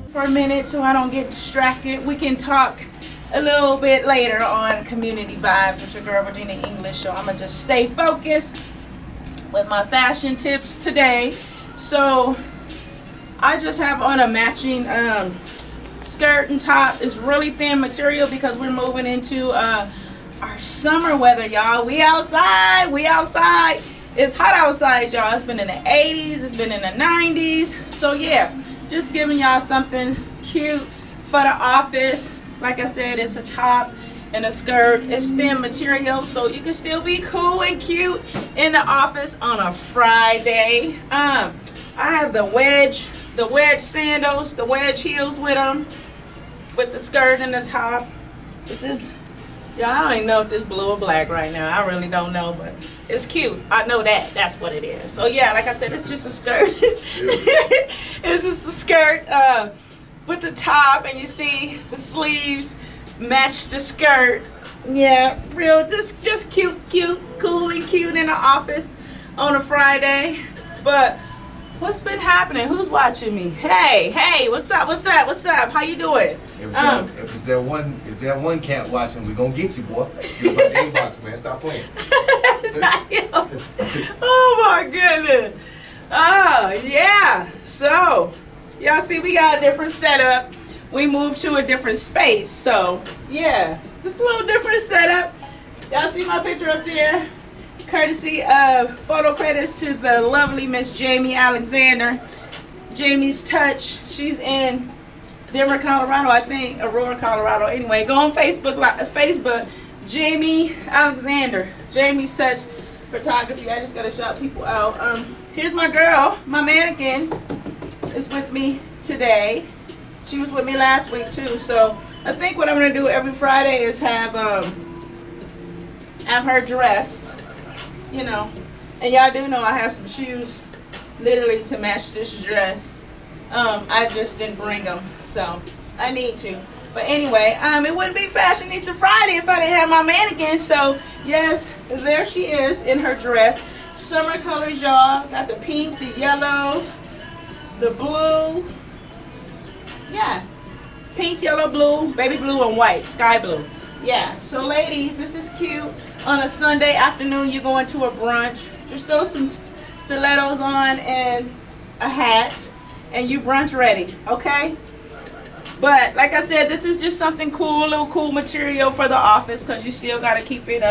for a minute so I don't get distracted. We can talk a little bit later on community vibes with your girl Regina English. So I'm gonna just stay focused with my fashion tips today. So I just have on a matching skirt and top. It's really thin material because we're moving into our summer weather, y'all. We outside. It's hot outside, y'all. It's been in the 80s. It's been in the 90s. So yeah, just giving y'all something cute for the office. Like I said, it's a top and a skirt. It's thin material, so you can still be cool and cute in the office on a Friday. I have the wedge sandals, the wedge heels with them, with the skirt and the top. This is, y'all, I don't even know if this blue or black right now. I really don't know, but it's cute. I know that. That's what it is. So yeah, like I said, it's just a skirt. It's just a skirt with the top, and you see the sleeves match the skirt. Yeah, real, just cute, cool and cute in the office on a Friday. But what's been happening? Who's watching me? Hey, what's up? How you doing? If that one cat watching, we gonna get you, boy. You're my inbox, man. Stop playing. It's not him. Oh my goodness. Oh yeah. So y'all see, we got a different setup. We moved to a different space. So yeah, just a little different setup. Y'all see my picture up there? Courtesy of photo credits to the lovely Miss Jamie Alexander. Jamie's Touch. She's in Denver, Colorado, I think. Aurora, Colorado. Anyway, go on Facebook. Jamie Alexander. Jamie's Touch Photography. I just gotta shout people out. Here's my girl. My mannequin is with me today. She was with me last week too. So I think what I'm gonna do every Friday is have her dressed. You know, and y'all do know I have some shoes literally to match this dress. I just didn't bring them, so I need to. But anyway, it wouldn't be Fashionista Friday if I didn't have my mannequin. So yes, there she is in her dress. Summer colors, y'all. Got the pink, the yellows, the blue. Yeah, pink, yellow, blue, baby blue, and white, sky blue. Yeah, so ladies, this is cute. On a Sunday afternoon, you're going to a brunch. Just throw some stilettos on and a hat, and you brunch ready, okay? But like I said, this is just something cool, a little cool material for the office, because you still got to keep it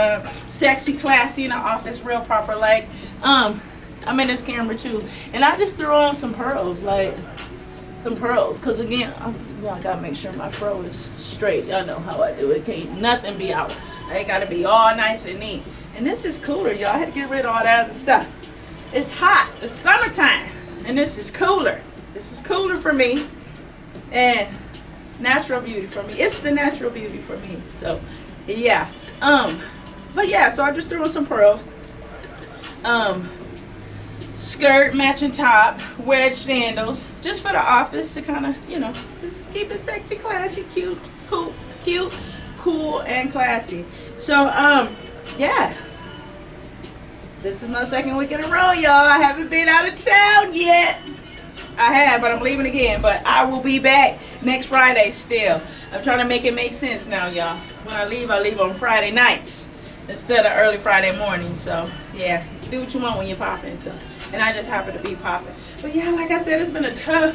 sexy, classy in the office, real proper. Like, I'm in this camera too, and I just threw on some pearls, because again, I gotta make sure my fro is straight. Y'all know how I do it. Can't nothing be out. It gotta be all nice and neat. And this is cooler, y'all. I had to get rid of all that other stuff. It's hot. It's summertime, and this is cooler. This is cooler for me, and natural beauty for me. It's the natural beauty for me. So, yeah. But yeah. So I just threw in some pearls. Skirt, matching top, wedge sandals, just for the office to kind of, just keep it sexy, classy, cute, cool, and classy. So, yeah. This is my second week in a row, y'all. I haven't been out of town yet. I have, but I'm leaving again. But I will be back next Friday still. I'm trying to make it make sense now, y'all. When I leave on Friday nights instead of early Friday morning. So, yeah. Do what you want when you're popping. So, and I just happen to be popping. But yeah, like I said, it's been a tough,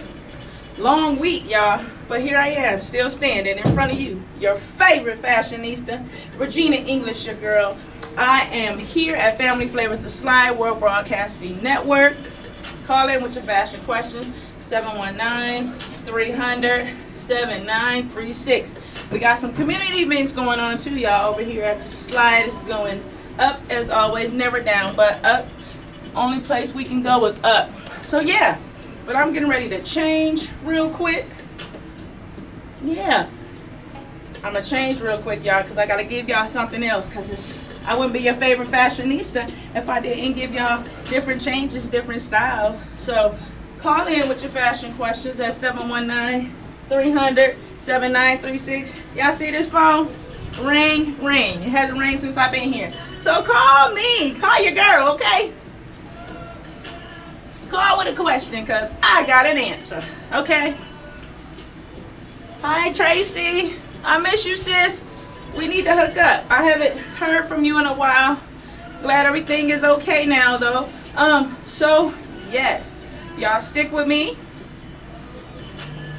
long week, y'all. But here I am, still standing in front of you, your favorite fashionista, Regina English, your girl. I am here at Family Flavors, the Slide World Broadcasting Network. Call in with your fashion question, 719-300-7936. We got some community events going on too, y'all, over here at the Slide. It's going up as always, never down, but up. Only place we can go is up. So yeah, but I'm getting ready to change real quick. Yeah, I'm gonna change real quick, y'all, because I gotta give y'all something else, because I wouldn't be your favorite fashionista if I didn't give y'all different changes, different styles. So call in with your fashion questions at 719-300-7936. Y'all see this phone? Ring. It hasn't rang since I've been here. So call me. Call your girl, okay? Call with a question, because I got an answer, okay? Hi, Tracy. I miss you, sis. We need to hook up. I haven't heard from you in a while. Glad everything is okay now, though. So, yes. Y'all stick with me.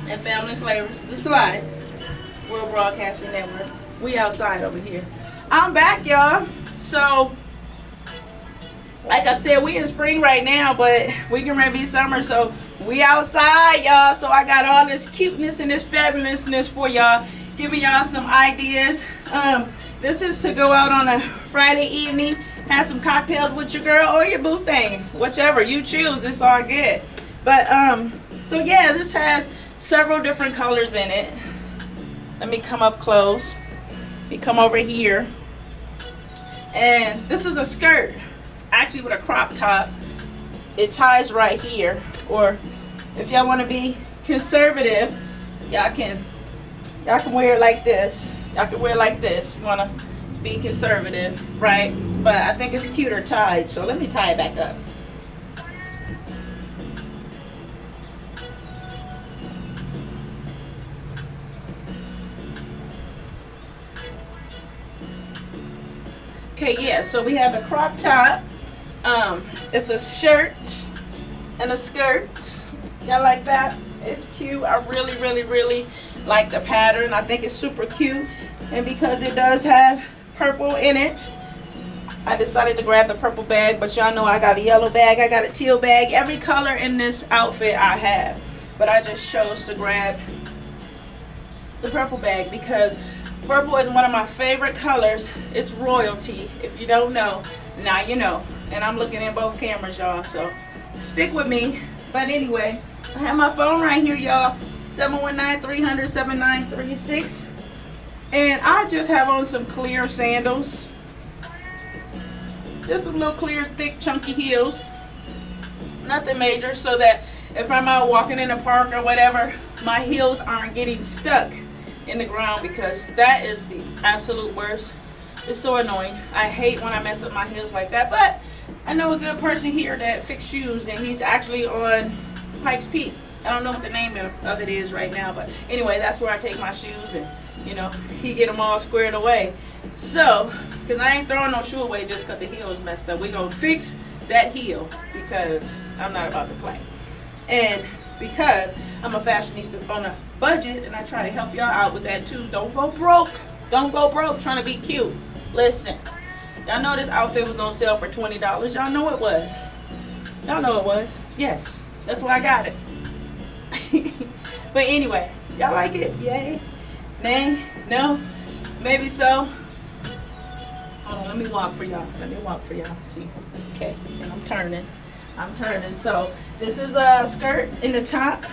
And Family Flavors, the slide. World Broadcasting Network. We outside over here. I'm back, y'all. So, like I said, we in spring right now, but we can ready to be summer, so we outside, y'all. So I got all this cuteness and this fabulousness for y'all, giving y'all some ideas. This is to go out on a Friday evening, have some cocktails with your girl or your boo thing, whichever you choose. It's all good. But so yeah, this has several different colors in it. Let me come up close. Let me come over here. And this is a skirt, actually with a crop top. It ties right here. Or if y'all want to be conservative, y'all can wear it like this. Y'all can wear it like this. Want to be conservative, right? But I think it's cuter tied. So let me tie it back up. Okay, yeah, so we have a crop top. It's a shirt and a skirt. Y'all like that? It's cute. I really, really, really like the pattern. I think it's super cute. And because it does have purple in it, I decided to grab the purple bag. But y'all know I got a yellow bag. I got a teal bag. Every color in this outfit I have. But I just chose to grab the purple bag because purple is one of my favorite colors. It's royalty. If you don't know, now you know. And I'm looking at both cameras, y'all, so stick with me. But anyway, I have my phone right here, y'all. 719-300-7936. And I just have on some clear sandals. Just some little clear, thick, chunky heels. Nothing major, so that if I'm out walking in the park or whatever, my heels aren't getting stuck in the ground, because that is the absolute worst. It's so annoying. I hate when I mess up my heels like that. But I know a good person here that fixes shoes, and he's actually on Pikes Peak. I don't know what the name of it is right now, but anyway, that's where I take my shoes, and you know, he get them all squared away. So, because I ain't throwing no shoe away just because the heel is messed up. We gonna fix that heel because I'm not about to play. And because I'm a fashionista on a budget, and I try to help y'all out with that too. Don't go broke. Don't go broke trying to be cute. Listen, y'all know this outfit was on sale for $20. Y'all know it was. Y'all know it was. Yes, that's why I got it. But anyway, y'all like it? Yay? Nay? No? Maybe so? Hold on, let me walk for y'all. Let me walk for y'all. See? Okay, and I'm turning. So this is a skirt in the top.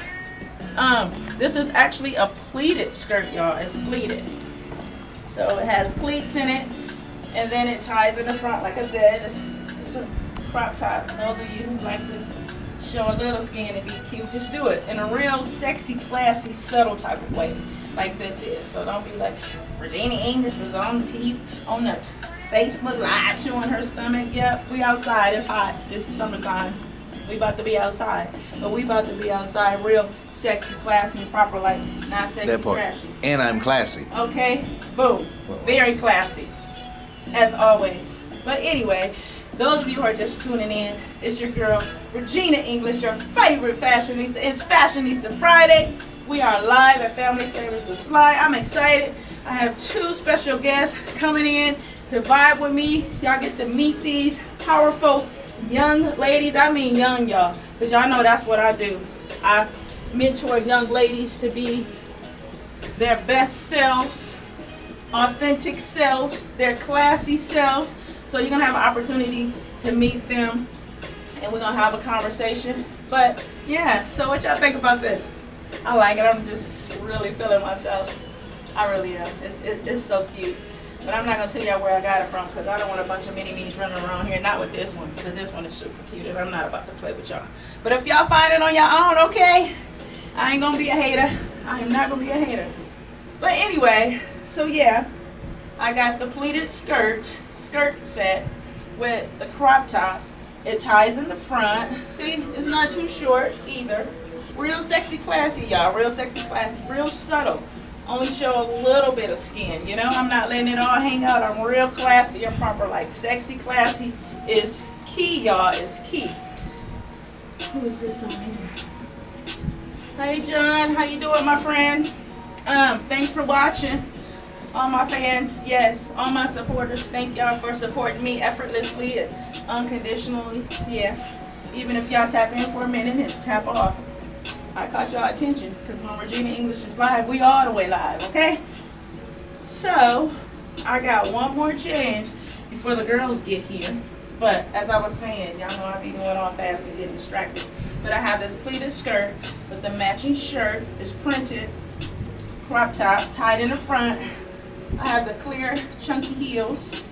This is actually a pleated skirt, y'all. It's pleated. So it has pleats in it, and then it ties in the front. Like I said, it's a crop top. Those of you who like to show a little skin and be cute, just do it in a real sexy, classy, subtle type of way, like this is. So don't be like, Regina English was on the Facebook Live showing her stomach. Yep, we outside. It's hot. It's summertime. We about to be outside. But we about to be outside real sexy, classy, and proper, like not sexy, trashy. And I'm classy. Okay? Boom. Very classy. As always. But anyway, those of you who are just tuning in, it's your girl, Regina English, your favorite fashionista. It's Fashionista Friday. We are live at Family Flavors The Slide. I'm excited. I have two special guests coming in to vibe with me. Y'all get to meet these powerful young ladies. I mean young, y'all, because y'all know that's what I do. I mentor young ladies to be their best selves, authentic selves, their classy selves. So you're going to have an opportunity to meet them, and we're going to have a conversation. But yeah, so what y'all think about this? I like it. I'm just really feeling myself. I really am. It's so cute. But I'm not going to tell y'all where I got it from, because I don't want a bunch of mini-me's running around here. Not with this one, because this one is super cute, and I'm not about to play with y'all. But if y'all find it on your own, okay? I ain't going to be a hater. I am not going to be a hater. But anyway, so yeah, I got the pleated skirt set with the crop top. It ties in the front. See, it's not too short either. Real sexy, classy, y'all. Real sexy, classy. Real subtle. only show a little bit of skin. You know, I'm not letting it all hang out. I'm real classy and proper. Like sexy, classy is key, y'all. Is key. Who is this on here? Hey John, how you doing, my friend? Thanks for watching. All my fans, yes, all my supporters, thank y'all for supporting me effortlessly and unconditionally. Yeah, even if y'all tap in for a minute and tap off, I caught y'all attention because when Regina English is live, we all the way live, okay? So, I got one more change before the girls get here. But as I was saying, y'all know I be going all fast and getting distracted. But I have this pleated skirt with the matching shirt. It's printed, crop top, tied in the front. I have the clear, chunky heels,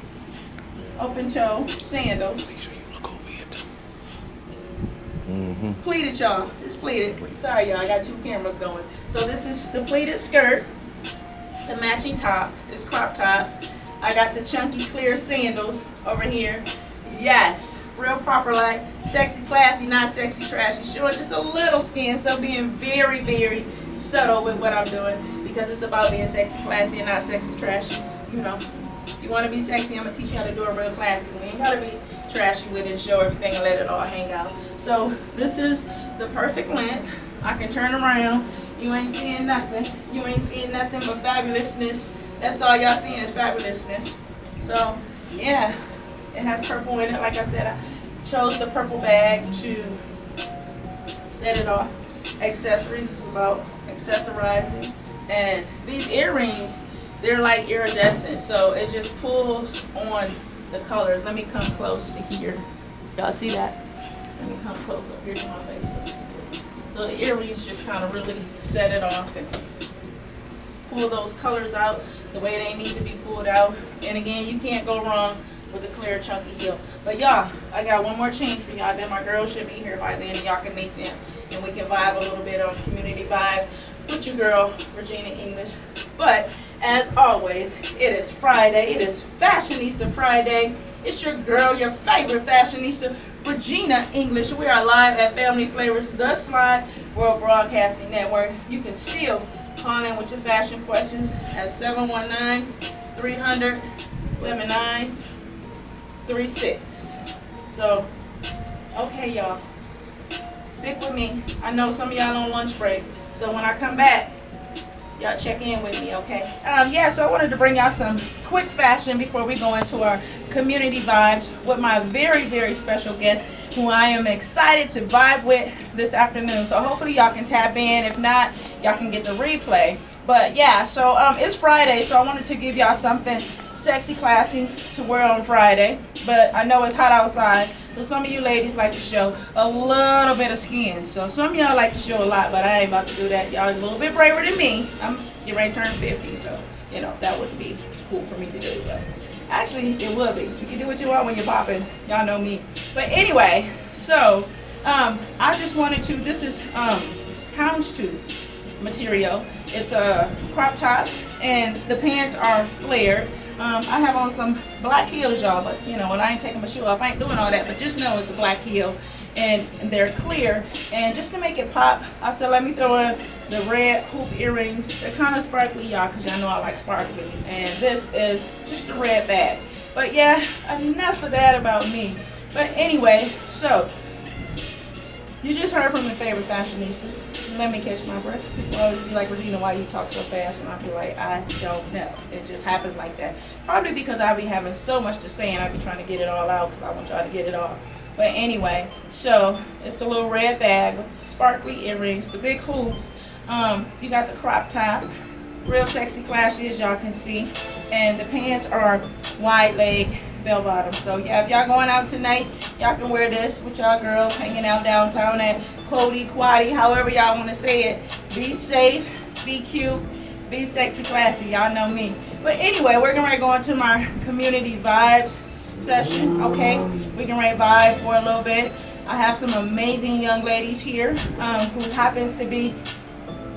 open toe, sandals. Make sure you look over here too. Pleated, y'all. It's pleated. Sorry, y'all. I got two cameras going. So this is the pleated skirt, the matching top. It's crop top. I got the chunky, clear sandals over here. Yes, real proper, like sexy, classy, not sexy, trashy. Sure, just a little skin. So being very, very subtle with what I'm doing because it's about being sexy, classy, and not sexy, trashy. You know, if you want to be sexy, I'm gonna teach you how to do it real classy. We ain't gotta be trashy with it and show everything and let it all hang out. So this is the perfect length. I can turn around. You ain't seeing nothing. You ain't seeing nothing but fabulousness. That's all y'all seeing is fabulousness. So yeah. It has purple in it. Like I said, I chose the purple bag to set it off. Accessories is about accessorizing. And these earrings, they're like iridescent. So it just pulls on the colors. Let me come close to here. Y'all see that? Let me come close up here to my face. So the earrings just kind of really set it off and pull those colors out the way they need to be pulled out. And again, you can't go wrong with a clear chunky heel. But y'all, I got one more change for y'all. Then my girls should be here by then and y'all can meet them and we can vibe a little bit on community vibe with your girl Regina English. But as always, it is Friday. It is Fashionista Friday. It's your girl, your favorite fashionista, Regina English. We are live at Family Flavors, the Slide World Broadcasting Network. You can still call in with your fashion questions at 719-300-7936. So, okay, y'all, stick with me. I know some of y'all on lunch break, so when I come back, y'all check in with me, okay? Yeah, so I wanted to bring out some quick fashion before we go into our community vibes with my very, very special guest who I am excited to vibe with this afternoon. So hopefully y'all can tap in. If not, y'all can get the replay. But yeah, so it's Friday, so I wanted to give y'all something sexy, classy to wear on Friday. But I know it's hot outside, so some of you ladies like to show a little bit of skin. So some of y'all like to show a lot, but I ain't about to do that. Y'all a little bit braver than me. I'm getting ready to turn 50, so you know that wouldn't be cool for me to do. But actually, it would be. You can do what you want when you're popping. Y'all know me. But anyway, so I just wanted to. This is houndstooth material. It's a crop top and the pants are flared. I have on some black heels, y'all, but you know, when I ain't taking my shoe off, I ain't doing all that, but just know it's a black heel and they're clear. And just to make it pop, I said let me throw in the red hoop earrings. They're kind of sparkly, y'all, because y'all know I like sparklies. And this is just a red bag. But yeah, enough of that about me. But anyway, so you just heard from your favorite fashionista. Let me catch my breath. People always be like, Regina, why you talk so fast? And I be like, I don't know. It just happens like that. Probably because I be having so much to say and I be trying to get it all out because I want y'all to get it all. But anyway, so it's a little red bag with sparkly earrings, the big hoops. You got the crop top, real sexy, classy as y'all can see. And the pants are wide leg, bell bottom. So yeah, if y'all going out tonight, y'all can wear this with y'all girls hanging out downtown at Cody, Quaddy, however y'all want to say it. Be safe, be cute, be sexy, classy. Y'all know me. But anyway, we're going to go into my community vibes session, okay? We can vibe for a little bit. I have some amazing young ladies here who happens to be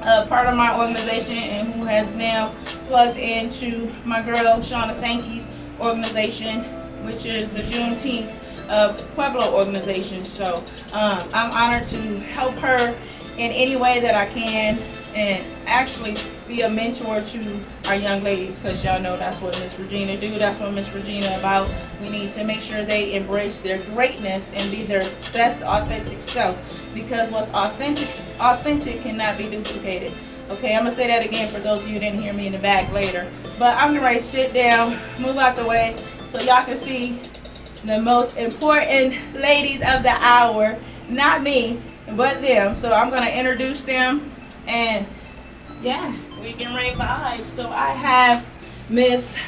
part of my organization and who has now plugged into my girl Shauna Sankey's organization, which is the Juneteenth of Pueblo organization. So I'm honored to help her in any way that I can. And actually, be a mentor to our young ladies, because y'all know that's what Miss Regina do. That's what Miss Regina about. We need to make sure they embrace their greatness and be their best authentic self, because what's authentic cannot be duplicated. Okay, I'm gonna say that again for those of you who didn't hear me in the back later. But I'm gonna sit down, move out the way, so y'all can see the most important ladies of the hour. Not me, but them. So I'm gonna introduce them, and yeah, we can rave vibe. So I have Miss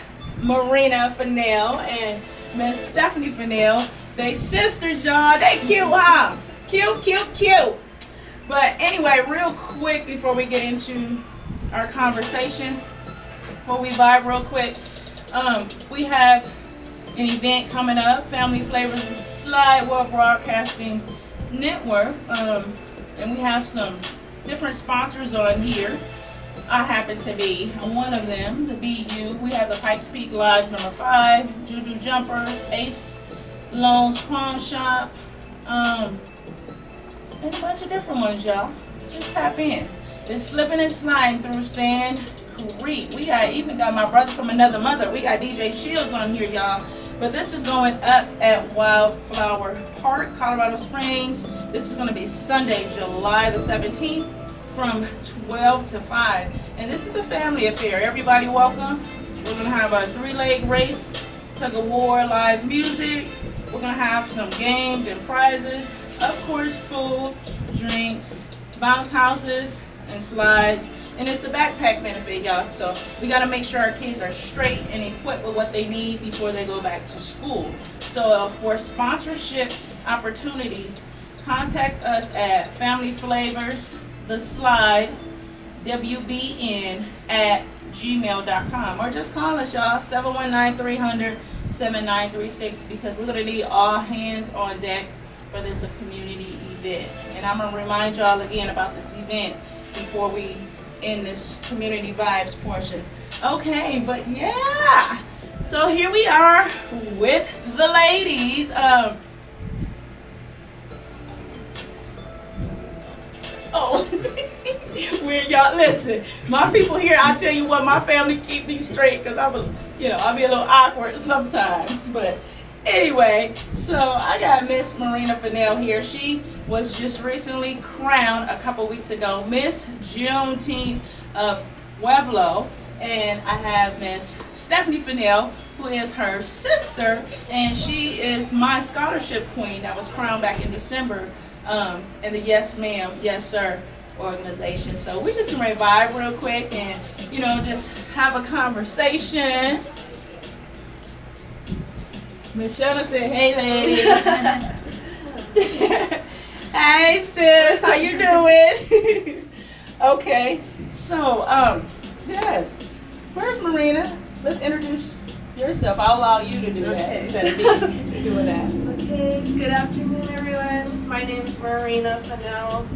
Marina Fennell and Miss Stephanie Fennell. They sisters, y'all. They cute, huh? Cute. But anyway, real quick before we get into our conversation, before we vibe real quick, we have an event coming up, Family Flavors and Slide World Broadcasting Network, and we have some different sponsors on here. I happen to be one of them, the BU. We have the Pikes Peak Lodge number 5, Juju Jumpers, Ace Loans Pawn Shop, and a bunch of different ones, y'all. Just tap in. It's slipping and sliding through Sand Creek. We even got my brother from another mother. We got DJ Shields on here, y'all. But this is going up at Wildflower Park, Colorado Springs. This is going to be Sunday, July the 17th from 12 to 5. And this is a family affair. Everybody welcome. We're going to have a 3-leg race, tug of war, live music. We're going to have some games and prizes. Of course, food, drinks, bounce houses, and slides. And it's a backpack benefit, y'all. So we got to make sure our kids are straight and equipped with what they need before they go back to school. So for sponsorship opportunities, contact us at Family Flavors, The Slide, WBN at gmail.com, or just call us, y'all, 719-300-7936, because we're going to need all hands on deck for this community event. And I'm going to remind y'all again about this event before we end this community vibes portion. Okay, but yeah, so here we are with the ladies. Weird, y'all. Listen, my people here, I tell you what, my family keep me straight, because I'll be a little awkward sometimes. But anyway, so I got Miss Marina Fennell here. She was just recently crowned a couple weeks ago Miss Juneteenth of Pueblo. And I have Miss Stephanie Fennell, who is her sister, and she is my scholarship queen that was crowned back in December in the Yes Ma'am, Yes Sir organization. So we're just gonna vibe real quick and, just have a conversation. Miss Shona said, hey ladies. Hey sis, how you doing? Okay, so yes. First, Marina, let's introduce yourself. I'll allow you to do that instead of me doing that. Okay, good afternoon everyone. My name is Marina Fennell.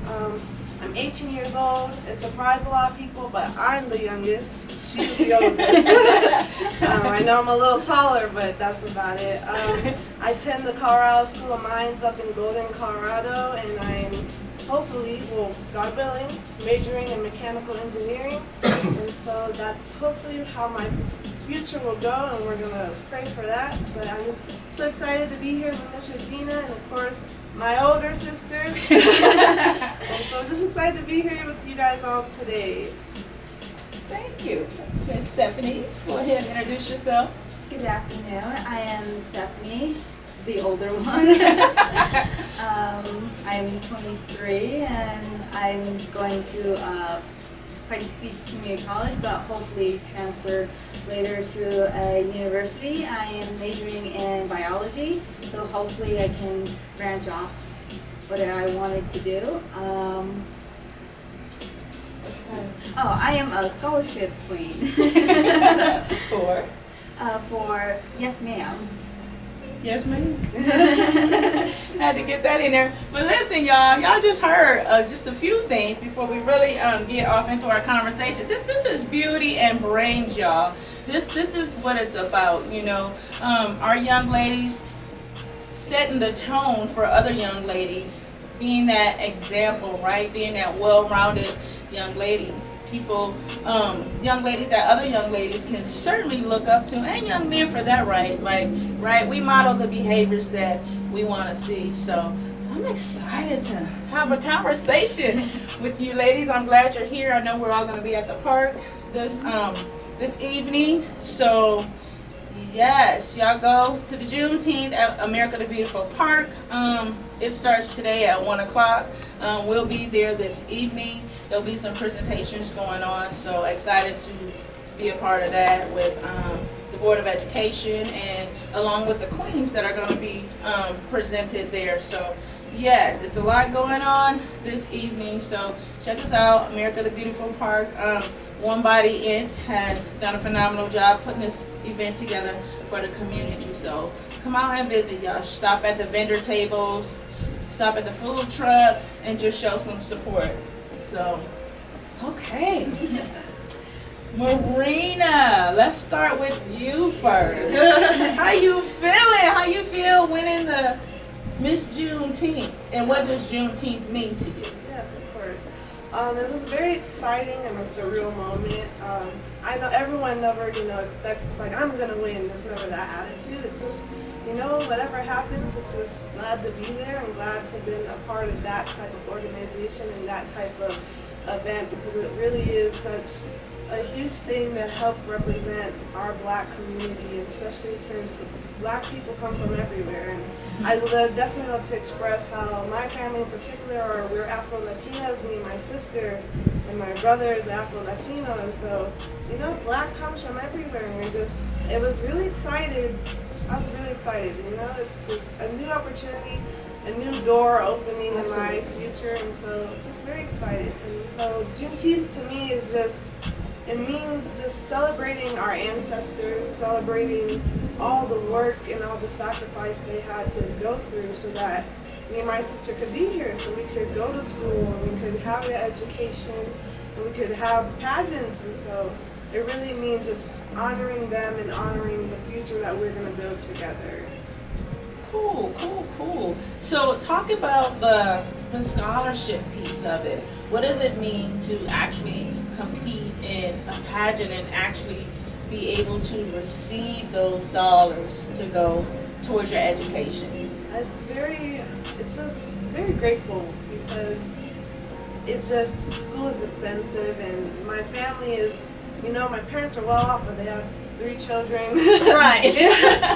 I'm 18 years old. It surprised a lot of people, but I'm the youngest. She's the oldest. I know I'm a little taller, but that's about it. I attend the Colorado School of Mines up in Golden, Colorado, and I'm hopefully, well, God willing, majoring in mechanical engineering. And so that's hopefully how my future will go, and we're going to pray for that. But I'm just so excited to be here with Miss Regina and, of course, my older sisters. And so I'm just excited to be here with you guys all today. Thank you. Miss Stephanie, go ahead and introduce yourself. Good afternoon. I am Stephanie, the older one. I'm 23 and I'm going to Pikes Peak Community College, but hopefully transfer later to a university. I am majoring in biology, so hopefully I can branch off what I wanted to do. I am a scholarship queen. For Yes Ma'am. Yes, ma'am. Had to get that in there. But listen, y'all just heard just a few things before we really get off into our conversation. This is beauty and brains, y'all. This is what it's about, Our young ladies setting the tone for other young ladies, being that example, right? Being that well-rounded young lady. people, young ladies that other young ladies can certainly look up to, and young men for that, right? We model the behaviors that we want to see. So I'm excited to have a conversation with you ladies. I'm glad you're here. I know we're all going to be at the park this evening. So yes, y'all go to the Juneteenth at America the Beautiful Park. It starts today at 1 o'clock. We'll be there this evening. There'll be some presentations going on, so excited to be a part of that with the Board of Education and along with the queens that are going to be presented there. So yes, it's a lot going on this evening, so check us out, America the Beautiful Park. One Body Inc. has done a phenomenal job putting this event together for the community. So come out and visit, y'all. Stop at the vendor tables, stop at the food trucks, and just show some support. So, okay. Marina, let's start with you first. How you feeling? How you feel winning the Miss Juneteenth? And what does Juneteenth mean to you? Yes, of course. It was very exciting and a surreal moment. I know everyone never, expects, like, I'm going to win. There's never that attitude. It's just, whatever happens, it's just glad to be there and glad to have been a part of that type of organization and that type of event, because it really is such a huge thing to help represent our Black community, especially since Black people come from everywhere. And I would definitely love to express how my family in particular, we're Afro-Latinas, me and my sister, and my brother is Afro-Latino, and so, Black comes from everywhere, and it was really excited. I was really excited, it's just a new opportunity, a new door opening in my future, and so just very excited. And so Juneteenth to me is it means just celebrating our ancestors, celebrating all the work and all the sacrifice they had to go through so that me and my sister could be here, so we could go to school and we could have an education and we could have pageants. And so it really means just honoring them and honoring the future that we're going to build together. Cool. So talk about the scholarship piece of it. What does it mean to actually compete in a pageant and actually be able to receive those dollars to go towards your education? It's just very grateful, because school is expensive, and my family is, my parents are well off, but they have 3 children. Right.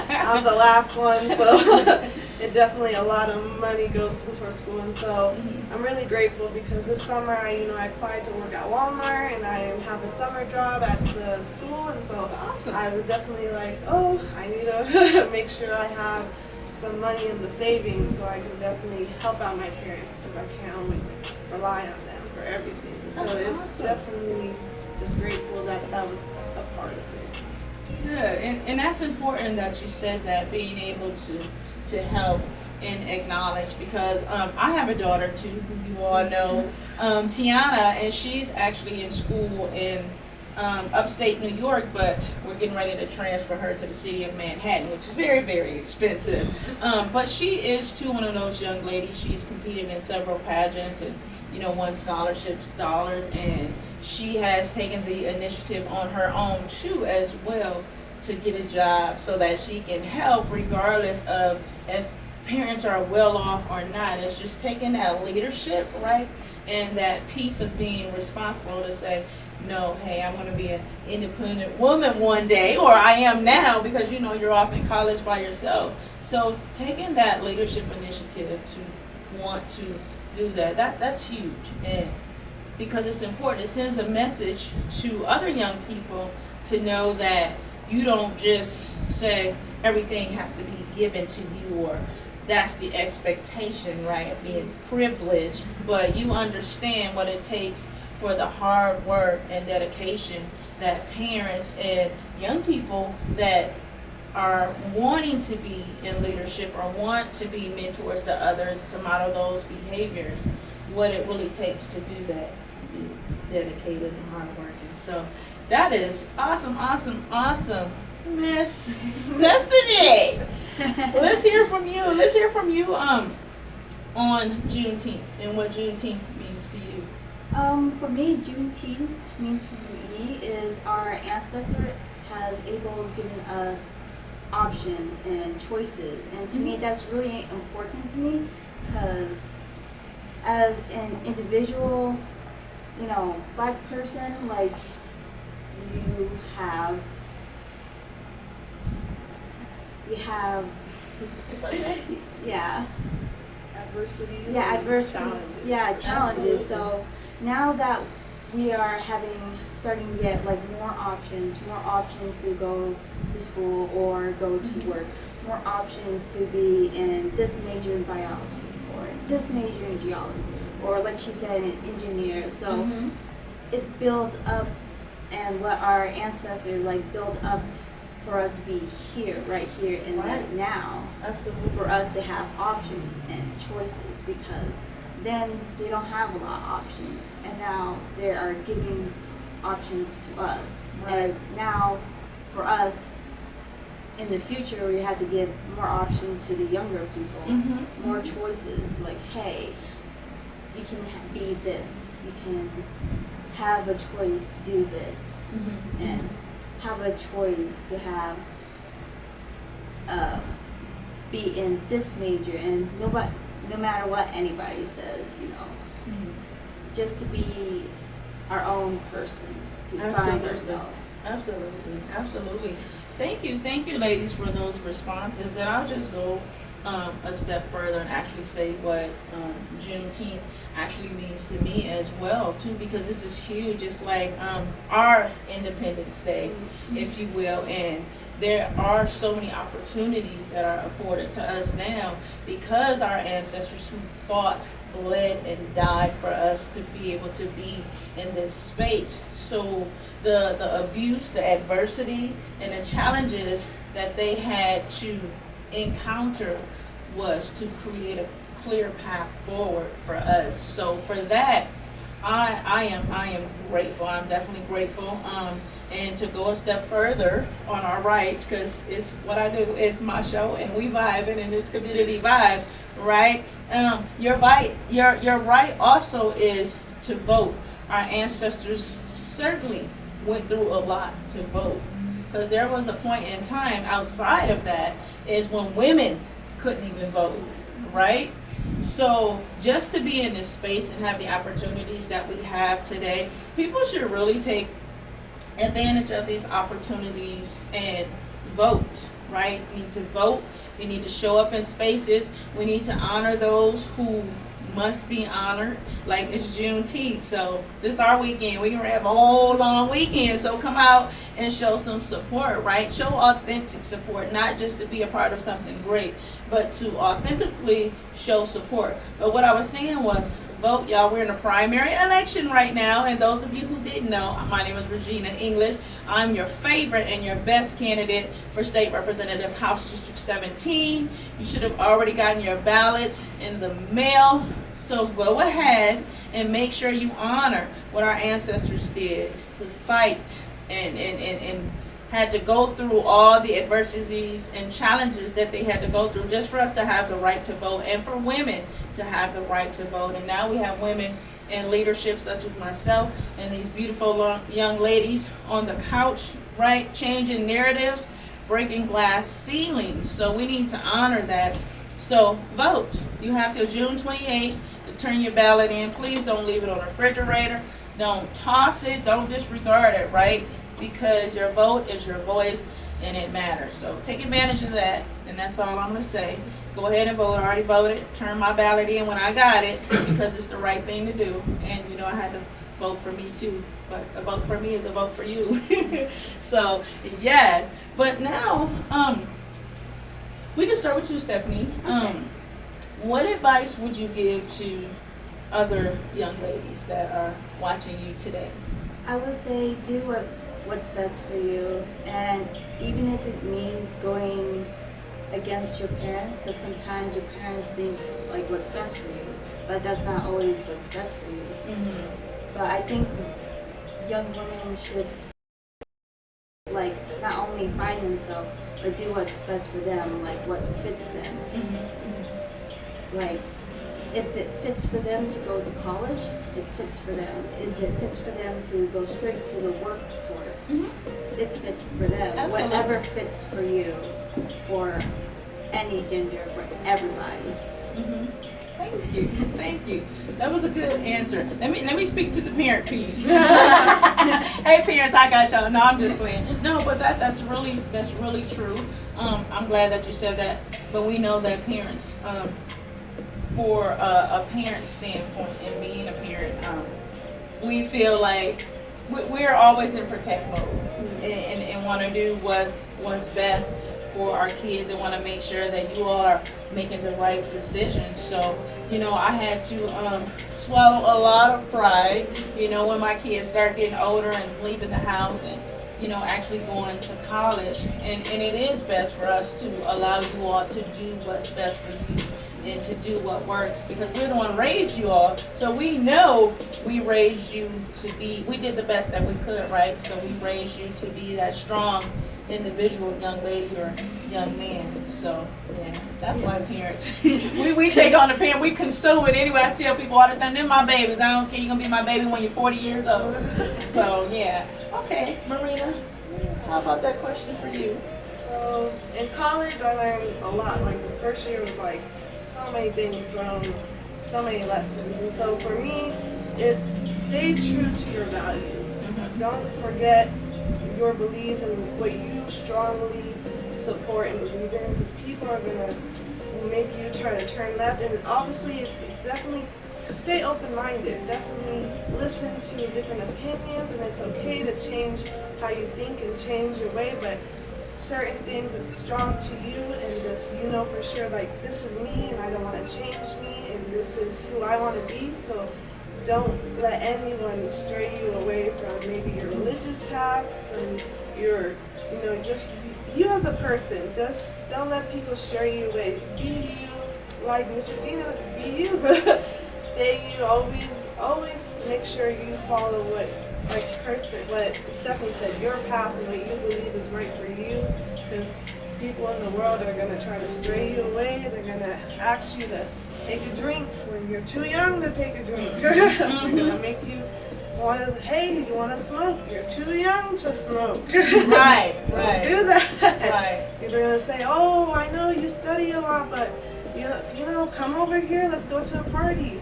I'm the last one, so it definitely a lot of money goes into our school, and so I'm really grateful, because this summer I applied to work at Walmart, and I have a summer job at the school, and so awesome. I was definitely like, I need to make sure I have some money in the savings so I can definitely help out my parents, because I can't always rely on them for everything. So it's awesome. Definitely just grateful that was a part of it. Good, and that's important that you said that, being able to help and acknowledge, because I have a daughter too, who you all know, Tiana, and she's actually in school in upstate New York, but we're getting ready to transfer her to the city of Manhattan, which is very, very expensive. But she is too one of those young ladies. She's competed in several pageants and won scholarships, dollars, and she has taken the initiative on her own too as well to get a job so that she can help regardless of if parents are well off or not. It's just taking that leadership, right? And that piece of being responsible to say, no, hey, I'm going to be an independent woman one day, or I am now, because you're off in college by yourself. So taking that leadership initiative to want to do that's huge. And because it's important, it sends a message to other young people to know that you don't just say everything has to be given to you, or that's the expectation, right, of being privileged, but you understand what it takes for the hard work and dedication that parents and young people that are wanting to be in leadership or want to be mentors to others, to model those behaviors, what it really takes to do that, be dedicated and hardworking. So that is awesome. Miss Stephanie, let's hear from you on Juneteenth and what Juneteenth means to you. For me, Juneteenth means for me is our ancestor has able given us options and choices, and to me that's really important to me because as an individual, Black person, like you have yeah Adversities. yeah and adversity Challenges. challenges. Absolutely. So now that we are starting to get like more options to go to school or go to work, more options to be in this major in biology or this major in geology, or like she said, an engineer. So it builds up, and what our ancestors like built up for us to be here, right here in Right. that now, Absolutely. for us to have options and choices, because then they don't have a lot of options, and now they are giving options to us. Right. And now for us in the future, we have to give more options to the younger people, more choices, like, hey, you can be this, you can have a choice to do this, and have a choice to have be in this major, and no matter what anybody says, just to be our own person, to find Absolutely. ourselves. Absolutely. Thank you, ladies, for those responses. And I'll just go a step further and actually say what Juneteenth actually means to me as well, too, because this is huge. It's like our Independence Day, if you will, and there are so many opportunities that are afforded to us now because our ancestors who fought, bled, and died for us to be able to be in this space. So the abuse, the adversities, and the challenges that they had to encounter was to create a clear path forward for us. So for that, I am grateful. I'm definitely grateful. And to go a step further on our rights, because it's what I do. It's my show, and we vibing, and it's community vibes, right? Your right also is to vote. Our ancestors certainly went through a lot to vote, because there was a point in time outside of that is when women couldn't even vote, right? So just to be in this space and have the opportunities that we have today, people should really take advantage of these opportunities and vote, right? You need to vote. You need to show up in spaces. We need to honor those who must be honored. Like, it's Juneteenth, so this is our weekend. We're gonna have a whole long weekend, so come out and show some support, right? Show authentic support, not just to be a part of something great, but to authentically show support. But what I was saying was, vote, y'all. We're in a primary election right now, and those of you who didn't know, my name is Regina English. I'm your favorite and your best candidate for State Representative House District 17. You should have already gotten your ballots in the mail, so go ahead and make sure you honor what our ancestors did to fight and had to go through all the adversities and challenges that they had to go through just for us to have the right to vote, and for women to have the right to vote. And now we have women in leadership such as myself and these beautiful young ladies on the couch, right, changing narratives, breaking glass ceilings. So we need to honor that. So vote. You have till June 28th to turn your ballot in. Please don't leave it on the refrigerator. Don't toss it. Don't disregard it, right? Because your vote is your voice and it matters. So take advantage of that, and that's all I'm going to say. Go ahead and vote. I already voted. Turn my ballot in when I got it because it's the right thing to do. And, I had to vote for me too. But a vote for me is a vote for you. So, yes. But now, we can start with you, Stephanie. Okay. What advice would you give to other young ladies that are watching you today? I would say do what's best for you, and even if it means going against your parents, because sometimes your parents think like what's best for you, but that's not always what's best for you. But I think young women should like not only find themselves, but do what's best for them, like what fits them. Like if it fits for them to go to college, it fits for them. If it fits for them to go straight to the workforce, it fits for them. Absolutely. Whatever fits for you, for any gender, for everybody. Thank you, thank you. That was a good answer. Let me speak to the parent piece. Hey parents, I got y'all. No, I'm just playing. No, but that's really true. I'm glad that you said that. But we know that parents, for a parent standpoint and being a parent, we feel like we're always in protect mode and want to do what's best for our kids and want to make sure that you all are making the right decisions. So, I had to swallow a lot of pride, when my kids start getting older and leaving the house and, actually going to college. And it is best for us to allow you all to do what's best for you and to do what works, because we're the one who raised you all. So we know we raised you to be, we did the best that we could, right? So we raised you to be that strong individual young lady or young man. So yeah, that's why parents we take on the parent, we consume it anyway. I tell people all the time, they're my babies. I don't care, you're gonna be my baby when you're 40 years old. So yeah. Okay, Marina, how about that question for you? So in college, I learned a lot. Like the first year was like so many things thrown, so many lessons. And so for me, it's stay true to your values. Don't forget your beliefs and what you strongly support and believe in, because people are gonna make you try to turn left. And obviously, it's definitely stay open-minded. Definitely listen to different opinions, and it's okay to change how you think and change your way. But certain things is strong to you, and just for sure, like this is me, and I don't want to change me, and this is who I want to be. So don't let anyone stray you away from maybe your religious path, from your, just you as a person. Just don't let people stray you away. Be you, like Miss Regina, be you. Stay you. Always make sure you follow what Stephanie said, your path and what you believe is right for you, because people in the world are going to try to stray you away. They're going to ask you to take a drink when you're too young to take a drink. They're going to make you want to, hey, you want to smoke? You're too young to smoke. Right, Don't do that. Right. You're going to say, oh, I know you study a lot, but come over here, let's go to a party.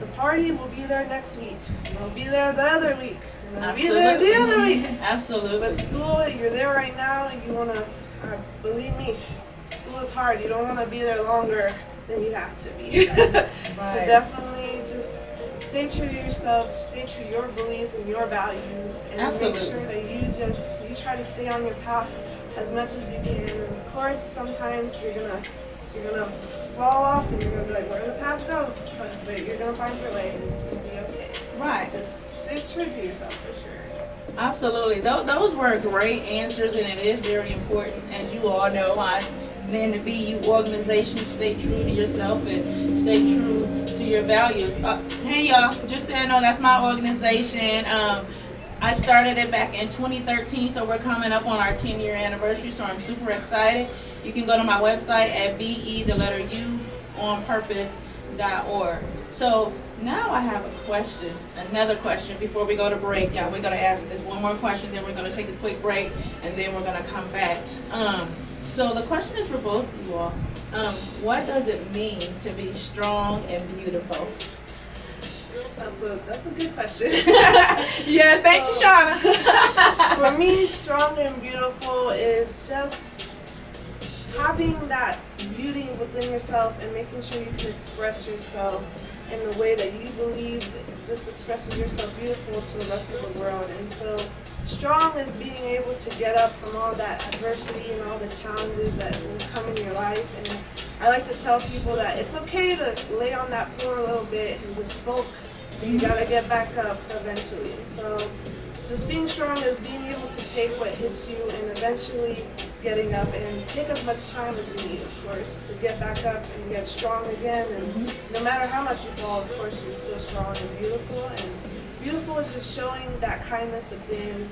The party will be there next week. I'll be there the other week. And I'll be there the other week. Absolutely. But school, you're there right now, and you want to, believe me, school is hard. You don't want to be there longer than you have to be. Right. So definitely just stay true to yourself, stay true to your beliefs and your values, and Absolutely. make sure that you try to stay on your path as much as you can. And of course, sometimes you're gonna fall off, and you're gonna be like, where did the path go? But you're gonna find your way, and it's gonna be okay. Right. Just stay true to yourself for sure. Absolutely. Those were great answers, and it is very important, as you all know. Then the BU organization, stay true to yourself and stay true to your values. Hey y'all, just so you know, that's my organization. I started it back in 2013, so we're coming up on our 10-year anniversary, so I'm super excited. You can go to my website at beuonpurpose.org. So now I have another question before we go to break. Yeah, we're going to ask this one more question, then we're going to take a quick break, and then we're going to come back. So the question is for both of you all. What does it mean to be strong and beautiful? That's a good question. Yeah, thank you, Shauna. For me, strong and beautiful is just having that beauty within yourself and making sure you can express yourself in the way that you believe just expresses yourself beautiful to the rest of the world. And so strong is being able to get up from all that adversity and all the challenges that will come in your life. And I like to tell people that it's okay to lay on that floor a little bit and just sulk. You gotta get back up eventually. And so just being strong is being able to take what hits you and eventually getting up, and take as much time as you need, of course, to get back up and get strong again. And no matter how much you fall, of course, you're still strong and beautiful. And beautiful is just showing that kindness within,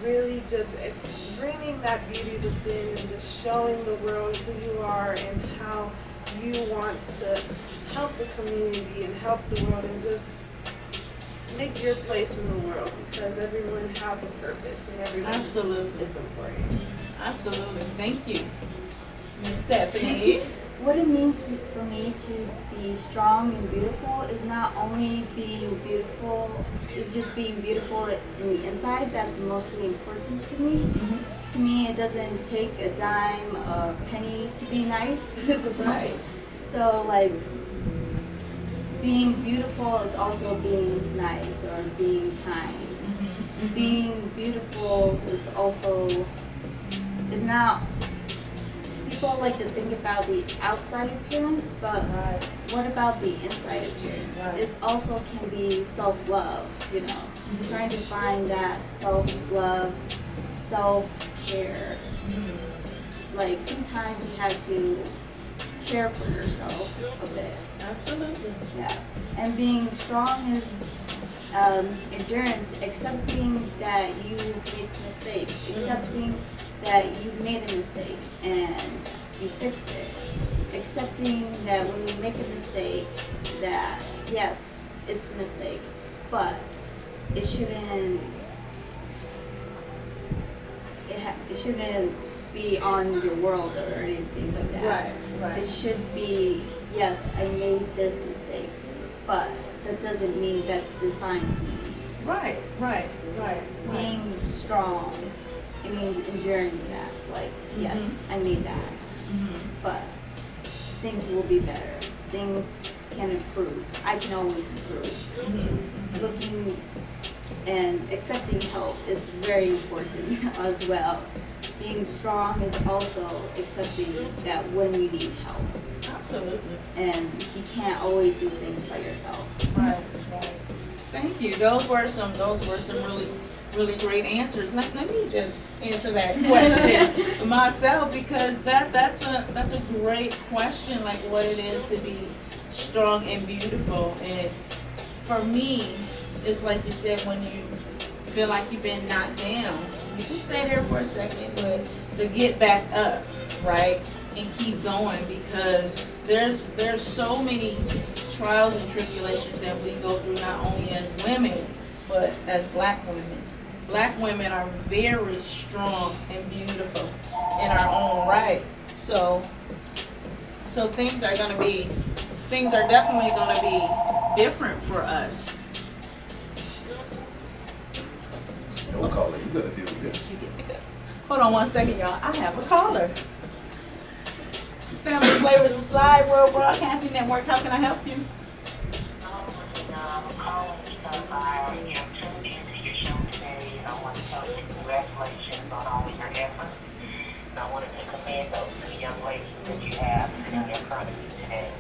really just bringing that beauty within and just showing the world who you are and how you want to help the community and help the world and just make your place in the world, because everyone has a purpose and everyone Absolutely. is important. Absolutely. Thank you, Miss Stephanie. What it means for me to be strong and beautiful is not only being beautiful, it's just being beautiful in the inside. That's mostly important to me. Mm-hmm. To me, it doesn't take a dime, a penny to be nice. Right. So like, being beautiful is also being nice or being kind. Mm-hmm. Being beautiful is also, is not, people like to think about the outside appearance, but Right. what about the inside appearance? Right. It also can be self-love, you know, Mm-hmm. trying to find that self-love, self-care. Mm-hmm. Like sometimes you have to care for yourself a bit. Absolutely. Yeah, and being strong is endurance, accepting that you make mistakes, accepting that you made a mistake and you fix it, accepting that when you make a mistake, that yes, it's a mistake, but it shouldn't. It shouldn't be on your world or anything like that. Right. Right. It should be, yes, I made this mistake, but that doesn't mean that defines me. Right. Right. Right. Being strong, it means enduring that. Like, yes, I made that, Mm-hmm. but things will be better. Things can improve. I can always improve. Mm-hmm. Looking and accepting help is very important as well. Being strong is also accepting that when you need help, Absolutely. and you can't always do things by yourself. Right. Right. Thank you. Those were some really great answers. Let me just answer that question myself, because that's a great question, like what it is to be strong and beautiful. And for me, it's like you said, when you feel like you've been knocked down, you can stay there for a second, but to get back up, right, and keep going, because there's so many trials and tribulations that we go through, not only as women, but as black women. Black women are very strong and beautiful in our own right. So things are definitely gonna be different for us. Don't call it. You gotta deal with this. Hold on one second, y'all. I have a caller. Family Flavors of Slide World Broadcasting Network. How can I help you? I'm calling because I am tuned into your show today, and I want to tell you congratulations on all of your efforts. And I wanted to commend those two young ladies that you have sitting in front of you today.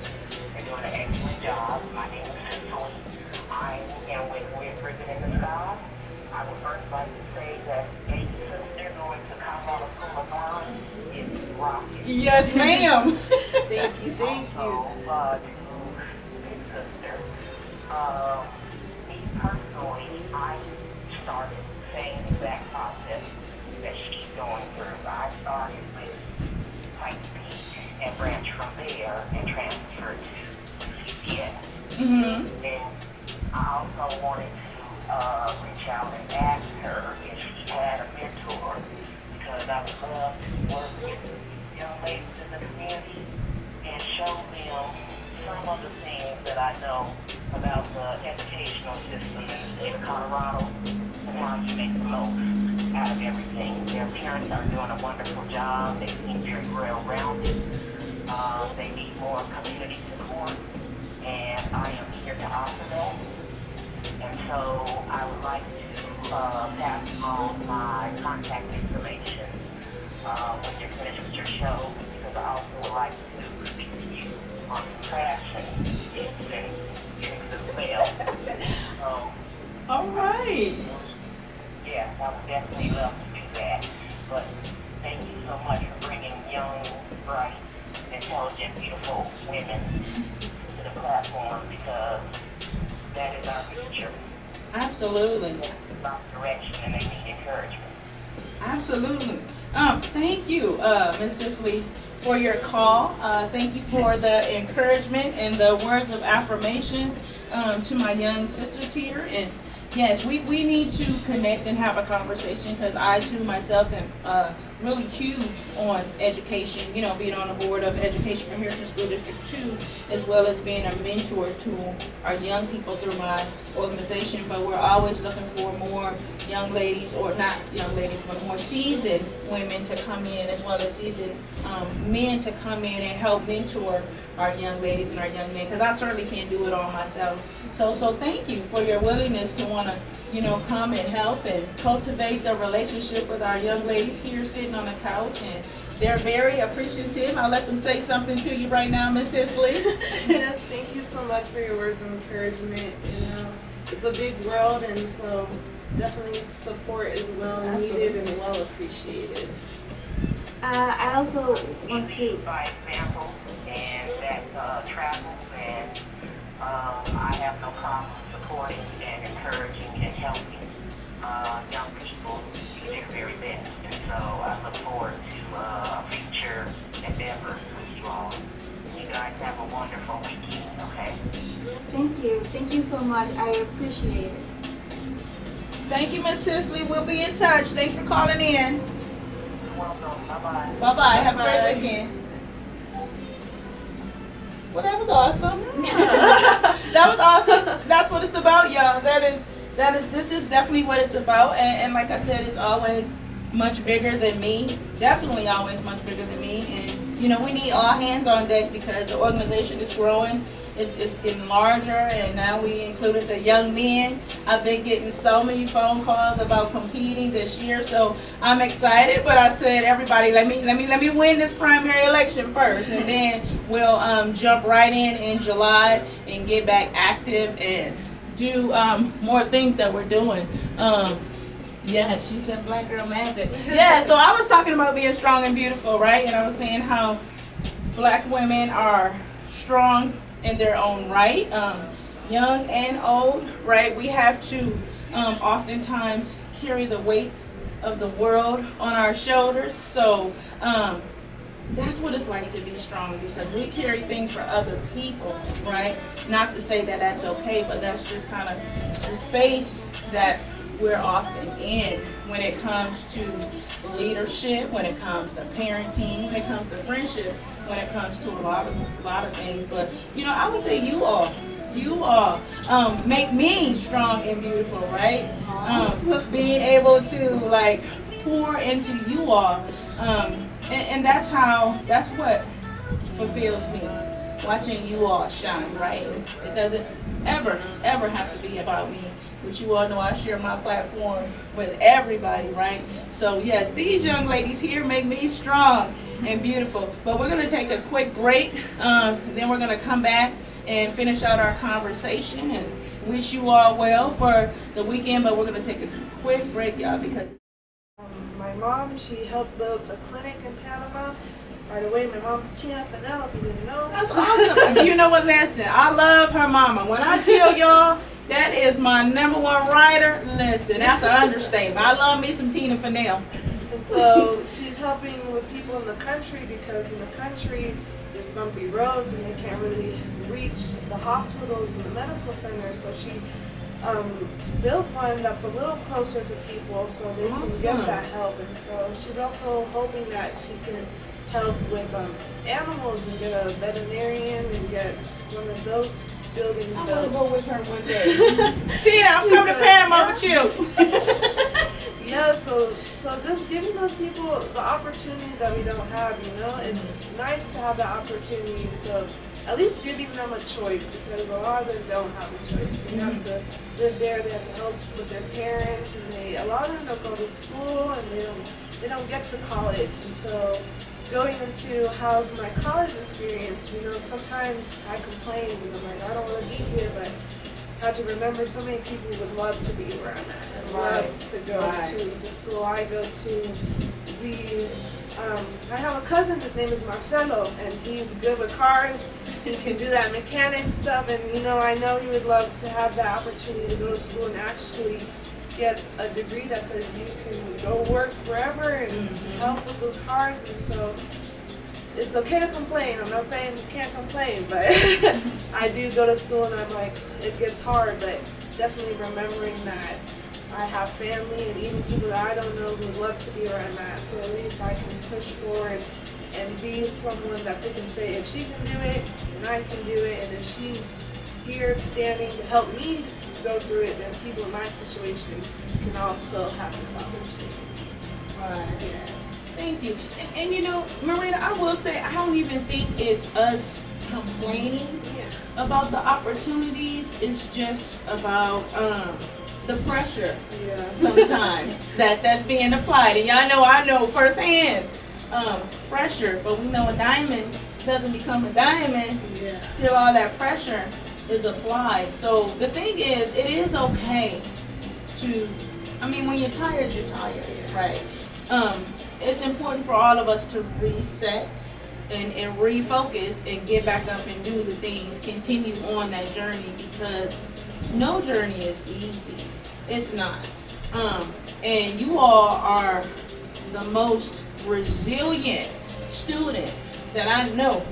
They're doing an excellent job. My name is Cecily. I am with Risen in the Sky. I would first like to say that Big Sister going to Colorado School of Art is rocking. Yes, ma'am. Thank you. Also, to Big Sister, me personally, I started the same exact process that she's going through. I started with Type P and branched from there and transferred to CPS. Mm-hmm. And I also wanted to reach out and ask her if she had a mentor, because I would love to work with young ladies in the community and show them some of the things that I know about the educational system in the state of Colorado and how you make the most out of everything. Their parents are doing a wonderful job. They seem very well-rounded. They need more community support, and I am here to offer that. And so I would like to pass on my contact information when you're finished with your show, because I also would like to speak to you on some fashion tips and tricks as well. All right. Yes, I would definitely love to do that. But thank you so much for bringing young, bright, intelligent, beautiful women to the platform, because that is our future. Absolutely. About direction, and they need encouragement. Absolutely. Thank you, Miss Cicely, for your call. Thank you for the encouragement and the words of affirmations to my young sisters here. And yes, we need to connect and have a conversation, because I too myself am really huge on education, you know, being on the board of education for Harrison School District 2, as well as being a mentor to our young people through my organization. But we're always looking for more young ladies, or not young ladies, but more seasoned women to come in, as well as seasoned men to come in and help mentor our young ladies and our young men, because I certainly can't do it all myself. So thank you for your willingness to want to, you know, come and help and cultivate the relationship with our young ladies here sitting on the couch, and they're very appreciative. I'll let them say something to you right now, Miss Sisley. Yes, thank you so much for your words of encouragement. You know, it's a big world, and so definitely support is well needed and well appreciated. I also want to. Lead by example, and that travels, and I have no problem supporting and encouraging and helping young people do their very best. And so I look forward to future endeavors with you all. You guys have a wonderful weekend, okay? Thank you. Thank you so much. I appreciate it. Thank you, Miss Sisley. We'll be in touch. Thanks for calling in. You're welcome. Bye-bye. Bye-bye. Have a Bye. great weekend. Well, that was awesome. That was awesome. That's what it's about, y'all. This is definitely what it's about. And like I said, it's always much bigger than me. Definitely always much bigger than me. And, you know, we need all hands on deck, because the organization is growing. It's getting larger, and now we included the young men. I've been getting so many phone calls about competing this year, so I'm excited. But I said, everybody, let me win this primary election first, and then we'll jump right in July and get back active and do more things that we're doing. Yeah, she said black girl magic. Yeah, so I was talking about being strong and beautiful, right? And I was saying how black women are strong in their own right, young and old, right? We have to oftentimes carry the weight of the world on our shoulders. So that's what it's like to be strong, because we carry things for other people, right? Not to say that that's okay, but that's just kind of the space that we're often in when it comes to leadership, when it comes to parenting, when it comes to friendship, when it comes to a lot of things. But you know, I would say you all make me strong and beautiful, right? Being able to like pour into you all, and that's what fulfills me, watching you all shine, right? It doesn't ever have to be about me. But you all know I share my platform with everybody, right? So yes, these young ladies here make me strong and beautiful. But we're going to take a quick break. Then we're going to come back and finish out our conversation and wish you all well for the weekend. But we're going to take a quick break, y'all, because My mom, she helped build a clinic in Panama. By the way, my mom's Tina Fennell, if you didn't know. that's awesome. You know what, listen, I love her mama. When I tell y'all that is my number one writer, listen, that's an understatement. I love me some Tina Fennell. And so she's helping with people in the country, because in the country there's bumpy roads and they can't really reach the hospitals and the medical centers. So she built one that's a little closer to people so they Awesome. can get that help. And so she's also hoping that she can help with animals and get a veterinarian and get one of those buildings I want built. to go with her one day. Tina, I'm coming to Panama with you. Yeah, so just giving those people the opportunities that we don't have, you know, it's nice to have that opportunity. So at least giving them a choice, because a lot of them don't have a choice. They have to live there, they have to help with their parents, and a lot of them don't go to school, and they don't get to college. And so going into how's my college experience, you know, sometimes I complain, and I'm like, I don't want to be here, but I have to remember so many people would love to be where I'm at and love to go to the school I go to. I have a cousin, his name is Marcelo, and he's good with cars. He can do that mechanic stuff, and you know, I know he would love to have that opportunity to go to school and actually get a degree that says you can go work wherever and help with the cars. And so it's okay to complain. I'm not saying you can't complain, but I do go to school and I'm like, it gets hard, but definitely remembering that I have family and even people that I don't know would love to be where I'm at. So at least I can push forward and be someone that they can say, if she can do it, then I can do it. And if she's here standing to help me go through it, then people in my situation can also have this opportunity. Right. Yeah. Thank you. And you know, Marina, I will say I don't even think it's us complaining about the opportunities. It's just about the pressure sometimes that's being applied. And y'all know I know firsthand pressure, but we know a diamond doesn't become a diamond till all that pressure is applied. So the thing is, it is okay to, I mean, when you're tired, right? It's important for all of us to reset and refocus and get back up and do the things, continue on that journey, because no journey is easy. It's not. And you all are the most resilient students that I know.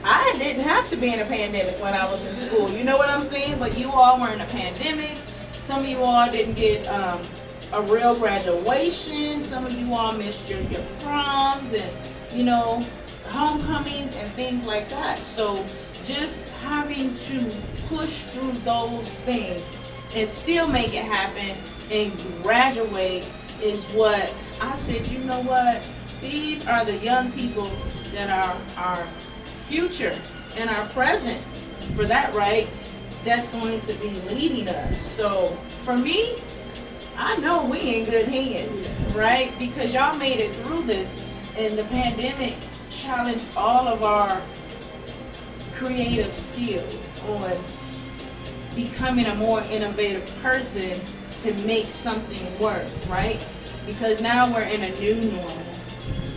I didn't have to be in a pandemic when I was in school. You know what I'm saying? But you all were in a pandemic. Some of you all didn't get a real graduation. Some of you all missed your proms and, you know, homecomings and things like that. So just having to push through those things and still make it happen and graduate is what I said, you know what? These are the young people that are our future and our present, for that, right? That's going to be leading us. So for me, I know we in good hands, right? Because y'all made it through this, and the pandemic challenged all of our creative skills on becoming a more innovative person to make something work, right? Because now we're in a new normal.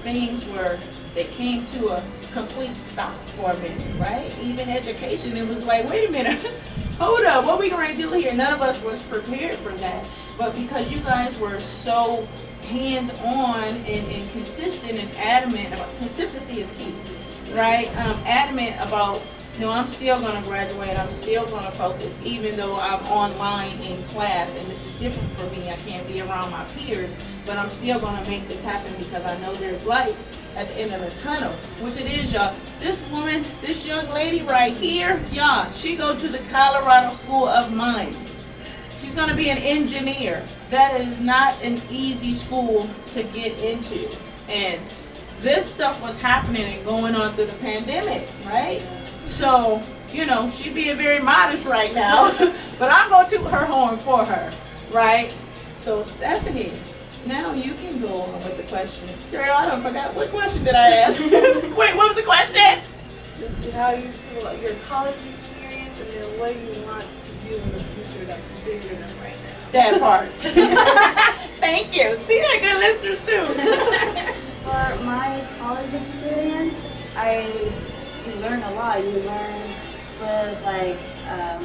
They came to a complete stop for a minute, right? Even education, it was like, wait a minute, hold up, what are we going to do here? None of us was prepared for that. But because you guys were so hands-on and consistent and adamant about, consistency is key, right? Adamant about, no, I'm still going to graduate, I'm still going to focus, even though I'm online in class, and this is different for me, I can't be around my peers, but I'm still going to make this happen because I know there's light at the end of the tunnel, which it is, y'all. This woman, this young lady right here, y'all, she go to the Colorado School of Mines. She's going to be an engineer. That is not an easy school to get into. And this stuff was happening and going on through the pandemic, right? So, you know, she's being very modest right now, but I'm going to toot her horn for her, right? So, Stephanie, now you can go on with the question. Girl, I don't forgot. What question did I ask? Wait, what was the question? Just how you feel about your college experience and then what you want to do in the future that's bigger than right now. That part. Thank you. See, they're good listeners too. For my college experience, you learn a lot. You learn with, like,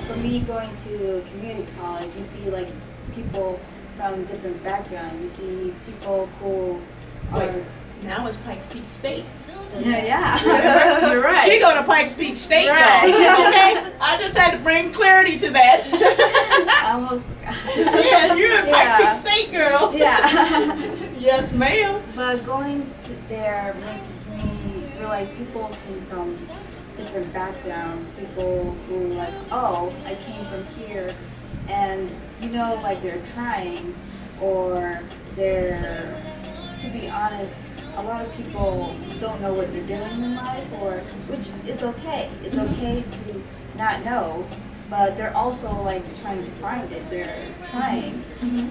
for me going to community college, you see, like, people from different backgrounds. You see people who are... Wait, now it's Pikes Peak State. Yeah, you're right. She go to Pikes Peak State, Right. y'all. Okay? I just had to bring clarity to that. I almost forgot. Yeah, you're in Pikes Peak State, girl. Yeah. Yes, ma'am. But going to there makes me realize people came from different backgrounds. People who like, oh, I came from here, and you know, like they're trying, or they're, to be honest, a lot of people don't know what they're doing in life, or which is okay. It's okay to not know, but they're also like trying to find it. They're trying. Mm-hmm.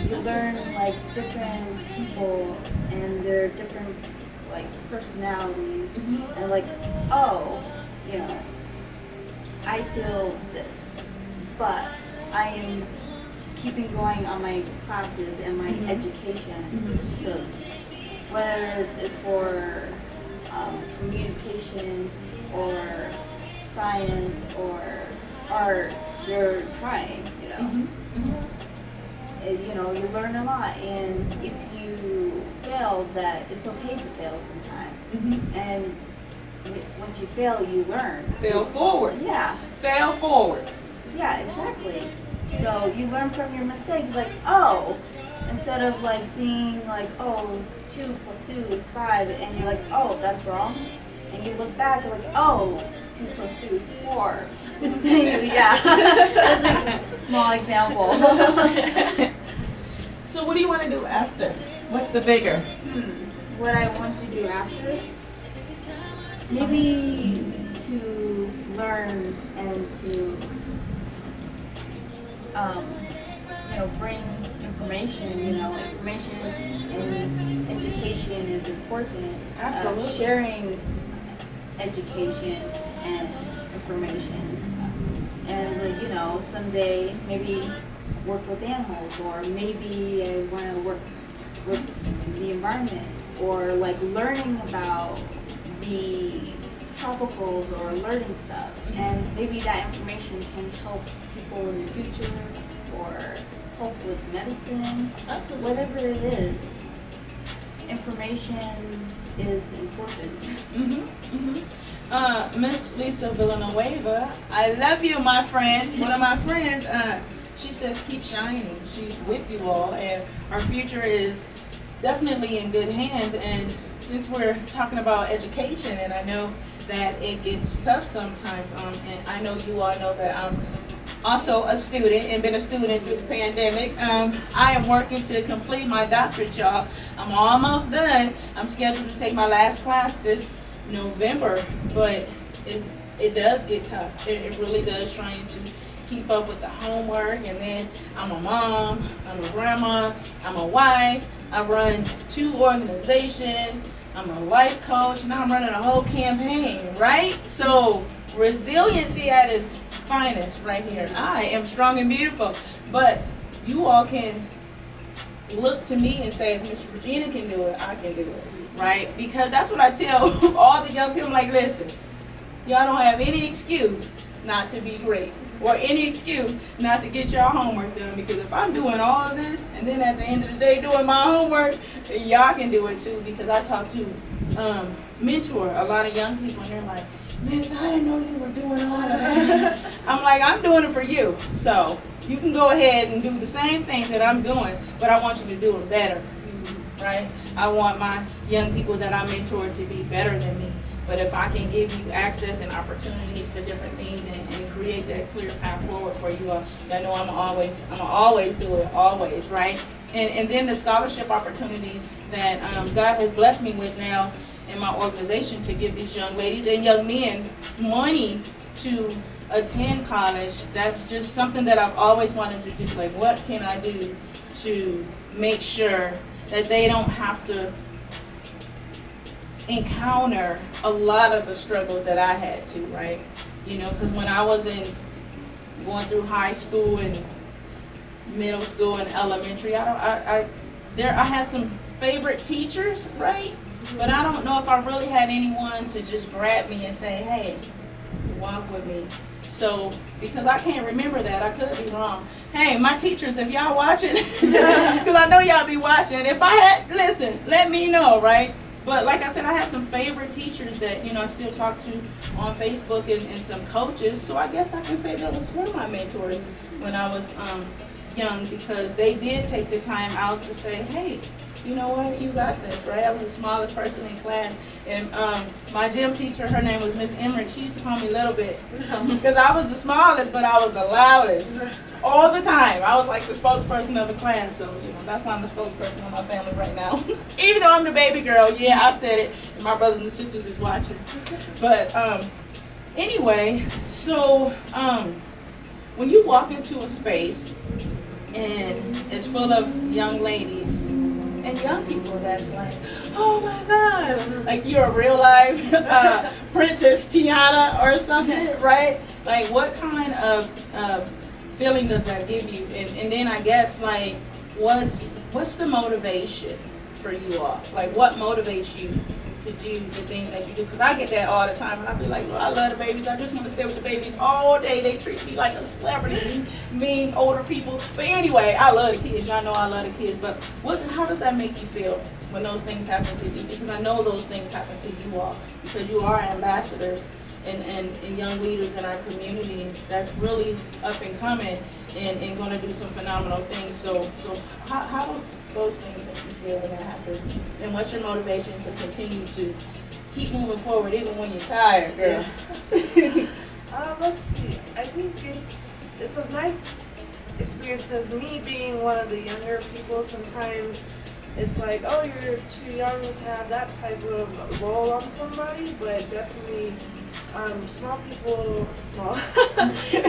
You learn like different people and their different like personalities, and like, oh, you know, I feel this, but I am keeping going on my classes and my education, because whether it's for communication or science or art, you're trying, you know. you know, you learn a lot, and if you fail, that it's okay to fail sometimes. Mhm. And once you fail, you learn. Fail forward. Yeah, Fail forward. yeah, exactly. So you learn from your mistakes, like, oh, instead of like seeing like, oh, 2 + 2 is 5, and you're like, oh, that's wrong. And you look back, you're like, oh, 2 + 2 is 4. Yeah, that's like a small example. So what do you want to do after? What's the bigger? What I want to do after? Maybe to learn and to, you know, bring information. You know, information and education is important. Absolutely. Sharing education and information. And, like, you know, someday maybe work with animals, or maybe I want to work with the environment, or like learning about the tropicals, or learning stuff. And maybe that information can help people in the future, or help with medicine. Absolutely. Whatever it is, information is important. Miss Lisa Villanueva, I love you, my friend. One of my friends, she says keep shining. She's with you all, and our future is definitely in good hands. And since we're talking about education, and I know that it gets tough sometimes, and I know you all know that I'm also a student and been a student through the pandemic. I am working to complete my doctorate, y'all. I'm almost done. I'm scheduled to take my last class this November, but it does get tough. It really does, trying to keep up with the homework. And then I'm a mom, I'm a grandma, I'm a wife, I run 2 organizations, I'm a life coach, now I'm running a whole campaign, right? So resiliency at its finest right here. I am strong and beautiful, but you all can look to me and say, if Miss Regina can do it, I can do it, right? Because that's what I tell all the young people, like, listen, y'all don't have any excuse not to be great, or any excuse not to get your homework done, because if I'm doing all of this and then at the end of the day doing my homework, y'all can do it too. Because I talk to mentor a lot of young people, and they're like, Miss, I didn't know you were doing all of that. I'm like, I'm doing it for you, so you can go ahead and do the same thing that I'm doing, but I want you to do it better, right? I want my young people that I mentor to be better than me. But if I can give you access and opportunities to different things, and create that clear path forward for you all, I know I'm always do it, always, right? And then the scholarship opportunities that God has blessed me with now in my organization, to give these young ladies and young men money to attend college. That's just something that I've always wanted to do. Like, what can I do to make sure that they don't have to encounter a lot of the struggles that I had to, right? You know, because when I was going through high school and middle school and elementary, I had some favorite teachers, right? But I don't know if I really had anyone to just grab me and say, hey, walk with me. So, because I can't remember that, I could be wrong. Hey, my teachers, if y'all watching, because I know y'all be watching, if I had, listen, let me know, right? But like I said, I had some favorite teachers that, you know, I still talk to on Facebook, and some coaches. So I guess I can say that was one of my mentors when I was young, because they did take the time out to say, hey, you know what, you got this, right? I was the smallest person in class, and my gym teacher, her name was Miss Emmerich. She used to call me Little Bit, because I was the smallest, but I was the loudest all the time. I was like the spokesperson of the class, so, you know, that's why I'm the spokesperson of my family right now. Even though I'm the baby girl, yeah, I said it, and my brothers and sisters is watching. But anyway, so when you walk into a space and it's full of young ladies and young people, that's like, oh my God, like you're a real life Princess Tiana or something, right? Like, what kind of feeling does that give you? And then I guess, like, what's the motivation for you all? Like, what motivates you to do the things that you do. Because I get that all the time, and I be like, Lord, I love the babies. I just want to stay with the babies all day. They treat me like a celebrity, mean older people. But anyway, I love the kids. Y'all know I love the kids. But how does that make you feel when those things happen to you? Because I know those things happen to you all, because you are ambassadors and young leaders in our community that's really up and coming and going to do some phenomenal things. So how do those things make you feel when that happens? And what's your motivation to continue to keep moving forward even when you're tired, girl? Let's see. I think it's a nice experience, because me being one of the younger people, sometimes it's like, oh, you're too young to have that type of role on somebody, but definitely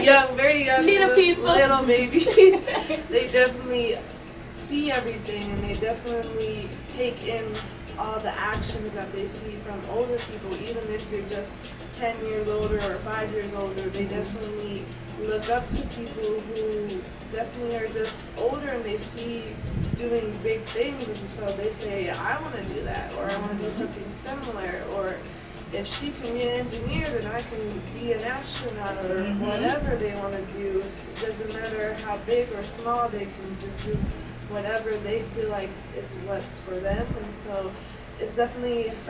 young, very young little babies, they definitely see everything, and they definitely take in all the actions that they see from older people. Even if you're just 10 years older or 5 years older, they definitely look up to people who definitely are just older, and they see doing big things, and so they say, I want to do that, or I want to do something similar, or if she can be an engineer, then I can be an astronaut, or whatever they want to do. It doesn't matter how big or small, they can just do whatever they feel like is what's for them. And so it's definitely, this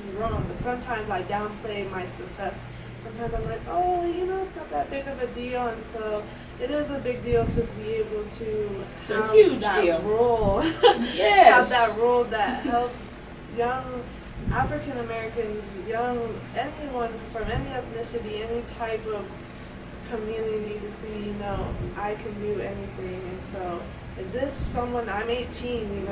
is wrong, but sometimes I downplay my success. Sometimes I'm like, oh, it's not that big of a deal. And so it is a big deal to be able to have that role. Yes. Have that role that helps young African Americans, young anyone from any ethnicity, any type of community, to see, I can do anything. And so if I'm 18,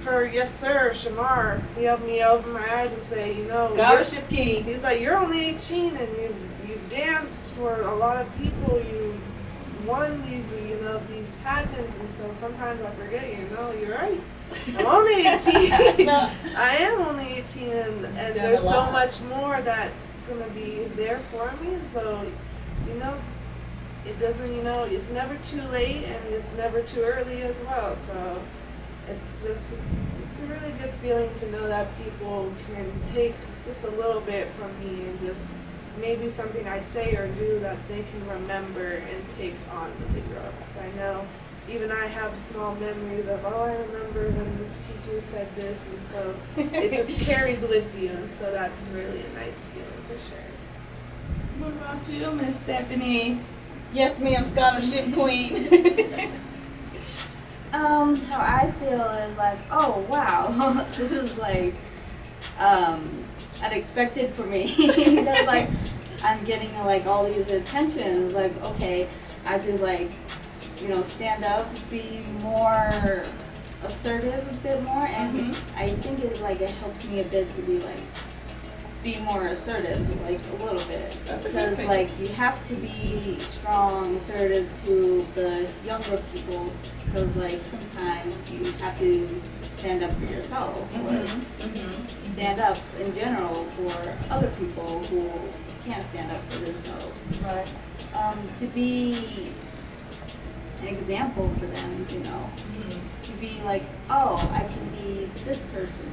her, yes sir, Shamar, he helped me open my eyes and say, Scholarship key. He's like, you're only 18 and you danced for a lot of people, you won these, these pageants. And so sometimes I forget, you're right. I'm only 18. I am only 18, and there's so much more that's going to be there for me. And so, it doesn't, it's never too late, and it's never too early as well. So it's a really good feeling to know that people can take just a little bit from me, and just maybe something I say or do that they can remember and take on when they grow up. Because I know even I have small memories of, I remember when this teacher said this, and so it just carries with you, and so that's really a nice feeling for sure. What about you, Miss Stephanie? Yes, ma'am, scholarship queen. How I feel is like, oh wow, this is like unexpected for me. Because like I'm getting like all these attention. Like, okay, I do like, stand up, be more assertive a bit more, and I think it helps me a bit to be more assertive, like a little bit, because like you have to be strong, assertive to the younger people, because like sometimes you have to stand up for yourself, or stand up in general for other people who can't stand up for themselves. Right. To be an example for them, to be like, oh, I can be this person,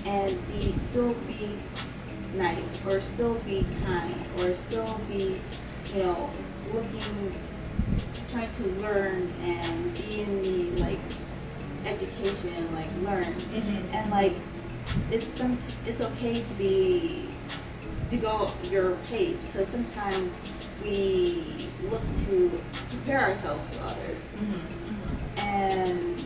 and still be nice, or still be kind, or still be, trying to learn and be in the education, learn, and it's okay to go your pace, because sometimes we look to compare ourselves to others, and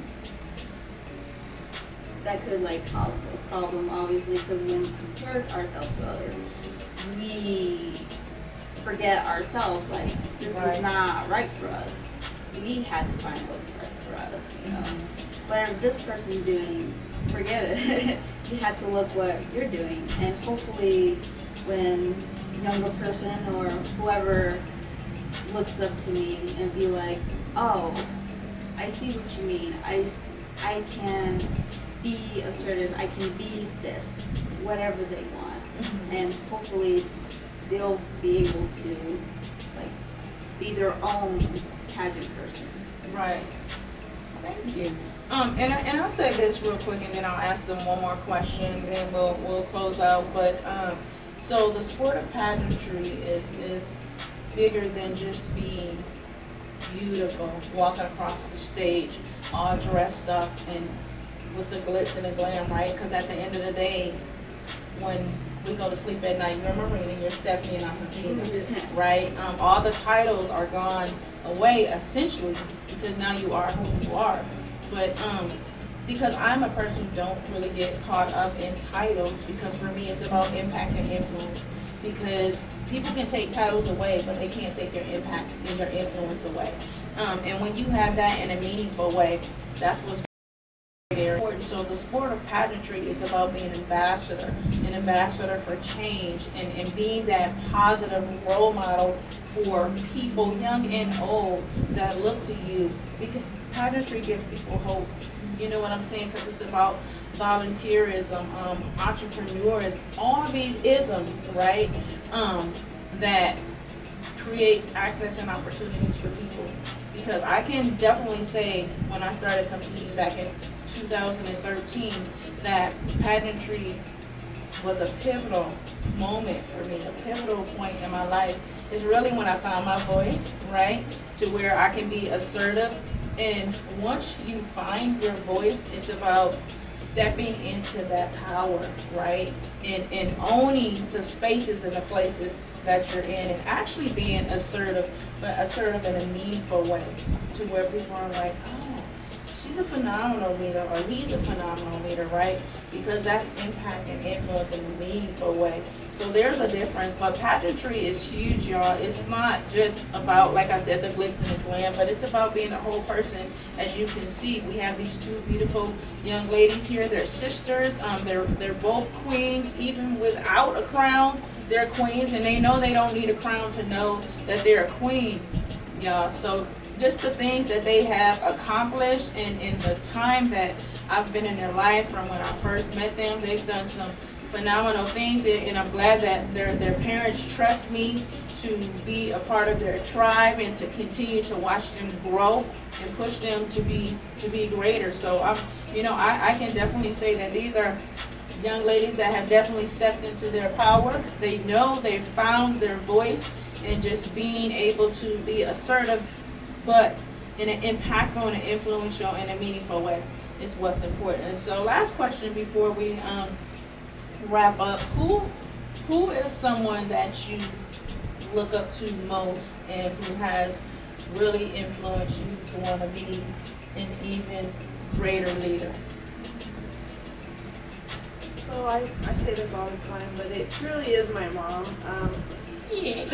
that could cause a problem, obviously, because when we compare ourselves to others, we forget ourselves, this is not right for us. We had to find what's right for us, Whatever this person's doing, forget it. You have to look what you're doing, and hopefully when younger person or whoever looks up to me and be like, oh, I see what you mean. I can be assertive. I can be this, whatever they want, and hopefully they'll be able to be their own pageant person. Right. Thank you. And I'll say this real quick, and then I'll ask them one more question, and then we'll close out. But so the sport of pageantry is bigger than just being beautiful, walking across the stage, all dressed up and with the glitz and the glam, right? Because at the end of the day, when we go to sleep at night, you're Marina, you're Stephanie, and I'm Regina, right? All the titles are gone away essentially because now you are who you are. But because I'm a person who don't really get caught up in titles, because for me it's about impact and influence. Because people can take titles away, but they can't take your impact and your influence away. And when you have that in a meaningful way, that's what's very important. So the sport of pageantry is about being an ambassador for change, and being that positive role model for people young and old that look to you. Because pageantry gives people hope. You know what I'm saying? Because it's about volunteerism, entrepreneurism, all these isms, right? That creates access and opportunities for people. Because I can definitely say when I started competing back in 2013 that pageantry was a pivotal moment for me, a pivotal point in my life. Is really when I found my voice, right? To where I can be assertive. And once you find your voice, it's about stepping into that power, right? And owning the spaces and the places that you're in, and actually being assertive, but assertive in a meaningful way, to where people are like, oh, she's a phenomenal leader, or he's a phenomenal leader, right? Because that's impact and influence in a meaningful way. So there's a difference, but pageantry is huge, y'all. It's not just about, like I said, the glitz and the glam, but it's about being a whole person. As you can see, we have these two beautiful young ladies here. They're sisters. They're both queens, even without a crown. They're queens, and they know they don't need a crown to know that they're a queen, y'all. So just the things that they have accomplished, and in the time that I've been in their life from when I first met them, they've done some phenomenal things, and I'm glad that their parents trust me to be a part of their tribe and to continue to watch them grow and push them to be greater. So I can definitely say that these are young ladies that have definitely stepped into their power. They know they've found their voice, and just being able to be assertive, but in an impactful and an influential and a meaningful way is what's important. And so last question before we wrap up, who is someone that you look up to most and who has really influenced you to want to be an even greater leader? So I say this all the time, but it truly is my mom. Yeah.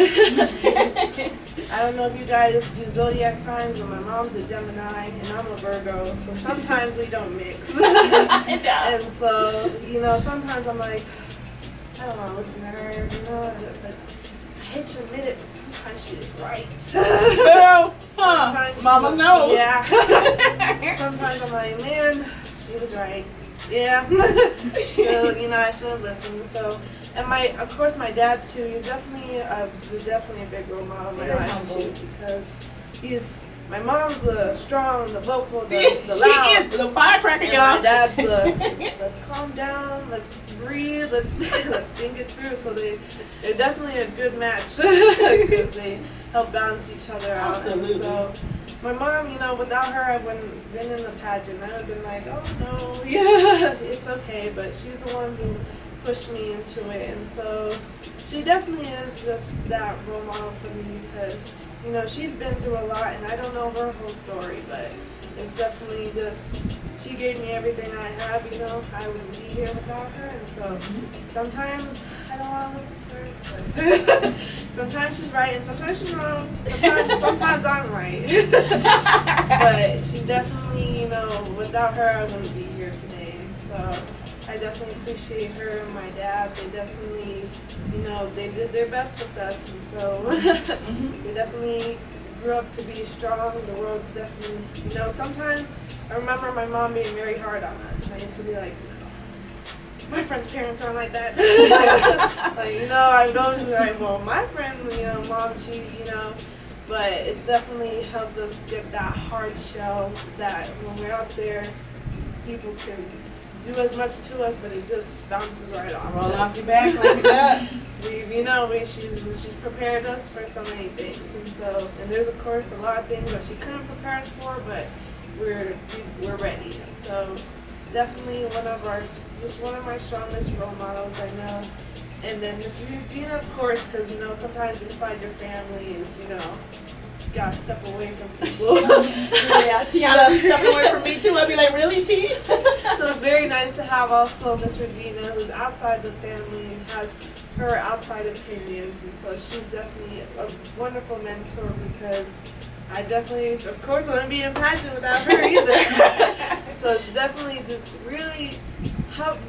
I don't know if you guys do zodiac signs, but my mom's a Gemini and I'm a Virgo, so sometimes we don't mix. And so, sometimes I'm like, I don't want to listen to her, but I hate to admit it, but sometimes she is right. Well, Sometimes Mama knows. Yeah. Sometimes I'm like, man, she was right. Yeah. I should have listened. So, and of course my dad too, he's definitely a big role model in my life too, because my mom's the strong, the vocal, the loud. She is the firecracker, and y'all. my dad's the let's calm down, let's breathe, let's think it through. So they're definitely a good match because they help balance each other out. Absolutely. And so my mom, without her, I wouldn't been in the pageant. I would have been like, oh no, yeah, it's okay. But she's the one who pushed me into it, and so she definitely is just that role model for me because she's been through a lot, and I don't know her whole story, but it's definitely just she gave me everything I have. I wouldn't be here without her, and so sometimes I don't want to listen to her, but sometimes she's right and sometimes she's wrong. Sometimes I'm right, but she definitely, without her I wouldn't be here today, and so I definitely appreciate her and my dad. They definitely, they did their best with us, and so we definitely grew up to be strong. The world's definitely, sometimes I remember my mom being very hard on us, and I used to be like, my friend's parents aren't like that. I don't, well, my friend, mom, she, but it's definitely helped us get that hard shell that when we're out there, people can do as much to us, but it just bounces right off. Roll us. off your back like a duck. She's prepared us for so many things, and there's of course a lot of things that she couldn't prepare us for, but we're ready. And so definitely one of my strongest role models I know. And then Miss Regina, of course, because sometimes inside your family is you gotta step away from people. Yeah, Tiana be stepping away from me too. I'd be like, really, T? So it's very nice to have also Miss Regina, who's outside the family and has her outside opinions, and so she's definitely a wonderful mentor because I definitely, of course, wouldn't be in pageant without her either. So it's definitely just really helped.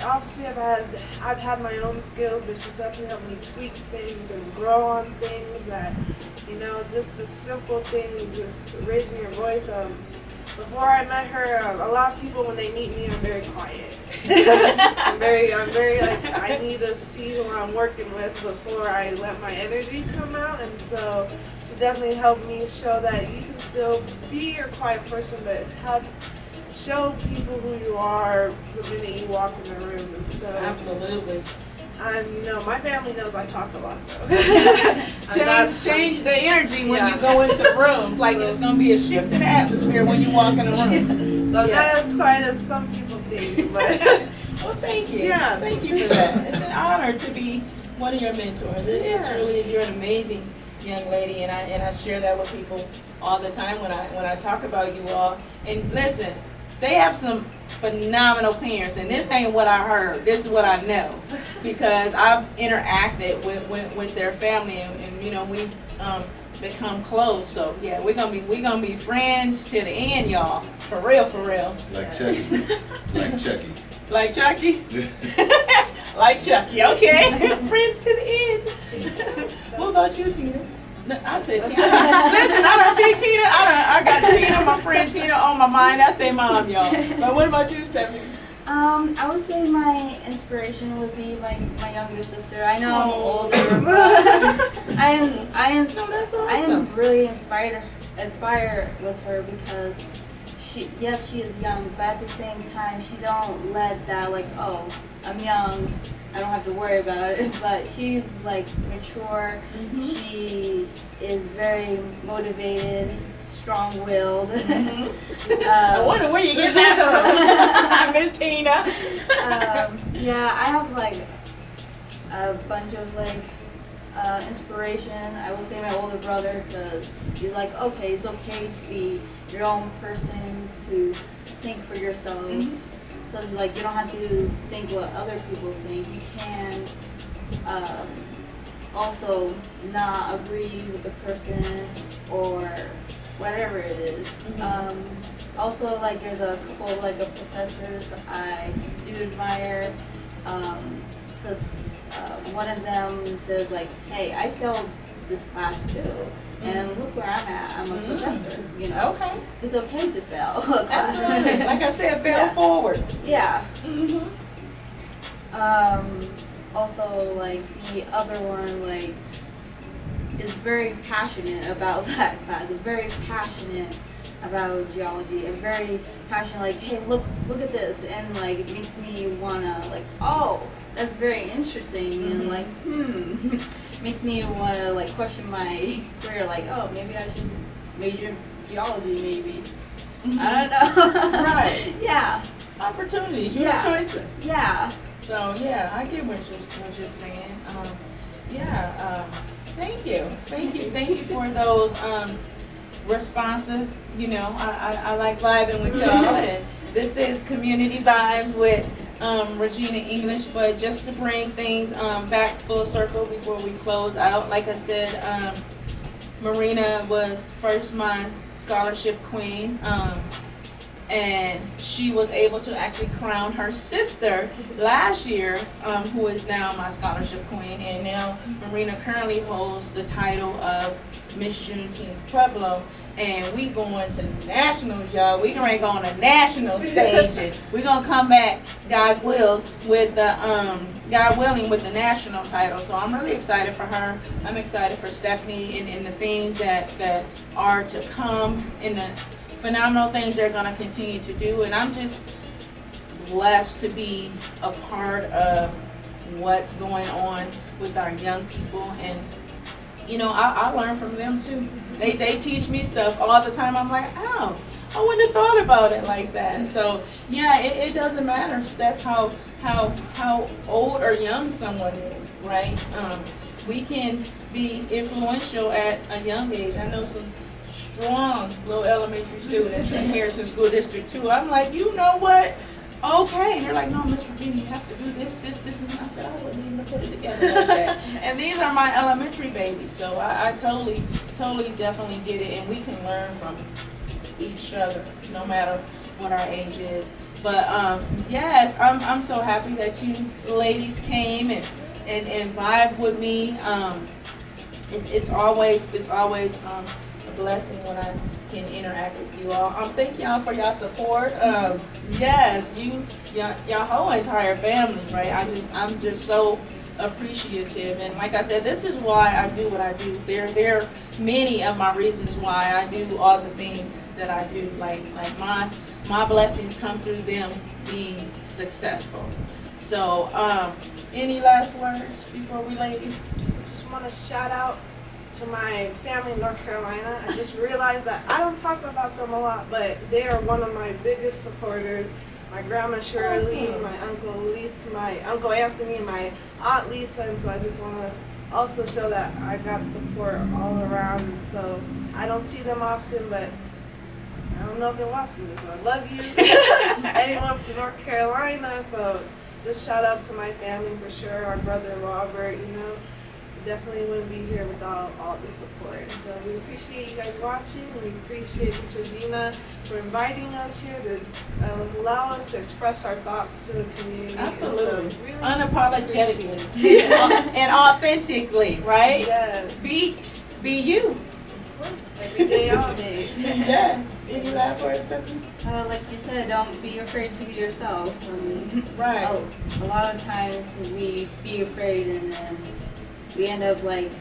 Obviously, I've had my own skills, but she's definitely helped me tweak things and grow on things that, just the simple thing, just raising your voice. Before I met her, a lot of people when they meet me, I'm very quiet. I'm very like I need to see who I'm working with before I let my energy come out, and so she definitely helped me show that you can still be your quiet person, but show people who you are the minute you walk in the room. And so Absolutely. My family knows I talk a lot though. Change the energy when you go into rooms. Like it's gonna be a shift in the atmosphere when you walk in a room. So not as quiet as some people think, but well, thank you. Yeah. Thank you for that. It's an honor to be one of your mentors. It truly is. You're an amazing young lady, and I share that with people all the time when I talk about you all. And listen, they have some phenomenal parents, and this ain't what I heard. This is what I know because I've interacted with their family, and we've become close. So yeah, we're gonna be friends to the end, y'all. For real, for real. Like Chucky. Like Chucky. Like Chucky. Like Chucky. Okay, friends to the end. What about you, Tina? No, I said Tina. Listen, I don't see Tina. I got Tina, my friend Tina, on my mind. That's their mom, y'all. But what about you, Stephanie? I would say my inspiration would be my younger sister. I know I'm older, but that's awesome. I am really inspired with her because she is young, but at the same time she don't let that like, oh, I'm young, I don't have to worry about it. But she's like mature. Mm-hmm. She is very motivated, strong-willed. Mm-hmm. I wonder where you get that from, Miss Tina. Yeah, I have like a bunch of like inspiration. I will say my older brother, because he's like, okay, it's okay to be your own person, to think for yourself. Because like you don't have to think what other people think. You can also not agree with the person or whatever it is. Also, like there's a couple of like professors I do admire, because one of them said like, hey, I failed this class too, and look where I'm at. I'm a professor. Okay. It's okay to fail a class. Absolutely. Like I said, fail forward. Yeah. Mm-hmm. Also, like the other one, like is very passionate about that class. Is very passionate about geology. And very passionate, like, hey, look at this, and like it makes me wanna like, oh, that's very interesting, and like, makes me wanna like question my career, like, oh, maybe I should major geology, maybe. I don't know. Right. Yeah. Opportunities. You have choices. Yeah. So yeah, I get what you're saying. Thank you for those responses. I like vibing with y'all, and this is Community Vibes with Regina English. But just to bring things back full circle before we close out, like I said, Marina was first my scholarship queen. and she was able to actually crown her sister last year, who is now my scholarship queen, and now Marina currently holds the title of Miss Juneteenth Pueblo. And we going to nationals, y'all. We gonna go on a national stage, and we gonna come back, God will, with the God willing, with the national title. So I'm really excited for her. I'm excited for Stephanie and the things that are to come, and the phenomenal things they're gonna continue to do. And I'm just blessed to be a part of what's going on with our young people. And you know, I learn from them too. They teach me stuff all the time. I'm like, oh, I wouldn't have thought about it like that. So yeah, it doesn't matter, Steph, how old or young someone is, right? We can be influential at a young age. I know some strong little elementary students in Harrison School District 2. I'm like, you know what? Okay, and they're like, no, Miss Regina, you have to do this, and I said, I wouldn't even put it together like that. And these are my elementary babies, so I totally, definitely get it, and we can learn from each other, no matter what our age is. But yes, I'm so happy that you ladies came and vibed with me. It's always a blessing when I can interact with you all. Thank y'all for y'all support. Yes, y'all whole entire family, right? I'm just so appreciative, and like I said, this is why I do what I do. There are many of my reasons why I do all the things that I do. Like my blessings come through them being successful. So, any last words before we leave? Just want to shout out to my family in North Carolina. I just realized that I don't talk about them a lot, but they are one of my biggest supporters. My grandma Shirley, awesome. my uncle Lisa, my uncle Anthony, my aunt Lisa, and so I just want to also show that I got support all around. And so I don't see them often, but I don't know if they're watching this. So I love you, anyone from North Carolina. So just shout out to my family for sure. Our brother Robert, you know. Definitely wouldn't be here without all the support. So we appreciate you guys watching. We appreciate Miss Regina for inviting us here to allow us to express our thoughts to the community. Absolutely. So really Unapologetically and authentically, right? Yes. Be you. Of course. Every day, all day. Yes. Any last words, Stephanie? Like you said, don't be afraid to be yourself. I mean, Right. a lot of times we be afraid and then we end up like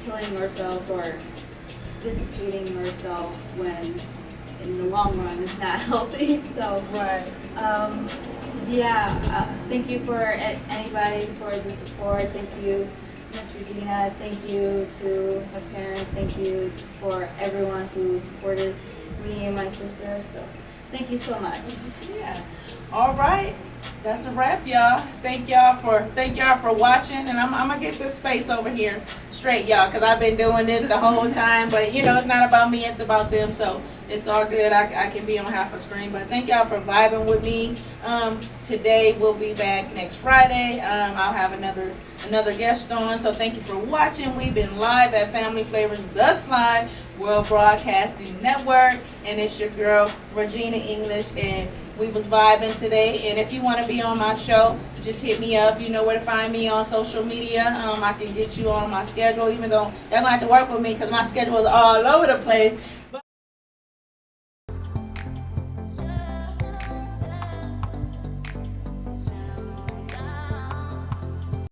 killing ourselves or dissipating ourselves when in the long run it's not healthy. So Right. thank you for anybody for the support. Thank you, Miss Regina. Thank you to my parents. Thank you for everyone who supported me and my sister. So thank you so much. Yeah. All right. That's a wrap, y'all. Thank y'all for watching, and I'm gonna get this space over here straight, y'all, because I've been doing this the whole time. But you know, it's not about me; it's about them. So it's all good. I can be on half a screen. But thank y'all for vibing with me. Today we'll be back next Friday. I'll have another guest on. So thank you for watching. We've been live at Family Flavors, the Slide World Broadcasting Network, and it's your girl Regina English, and we was vibing today. And if you want to be on my show, just hit me up. You know where to find me on social media. I can get you on my schedule, even though they're gonna have to work with me because my schedule is all over the place. But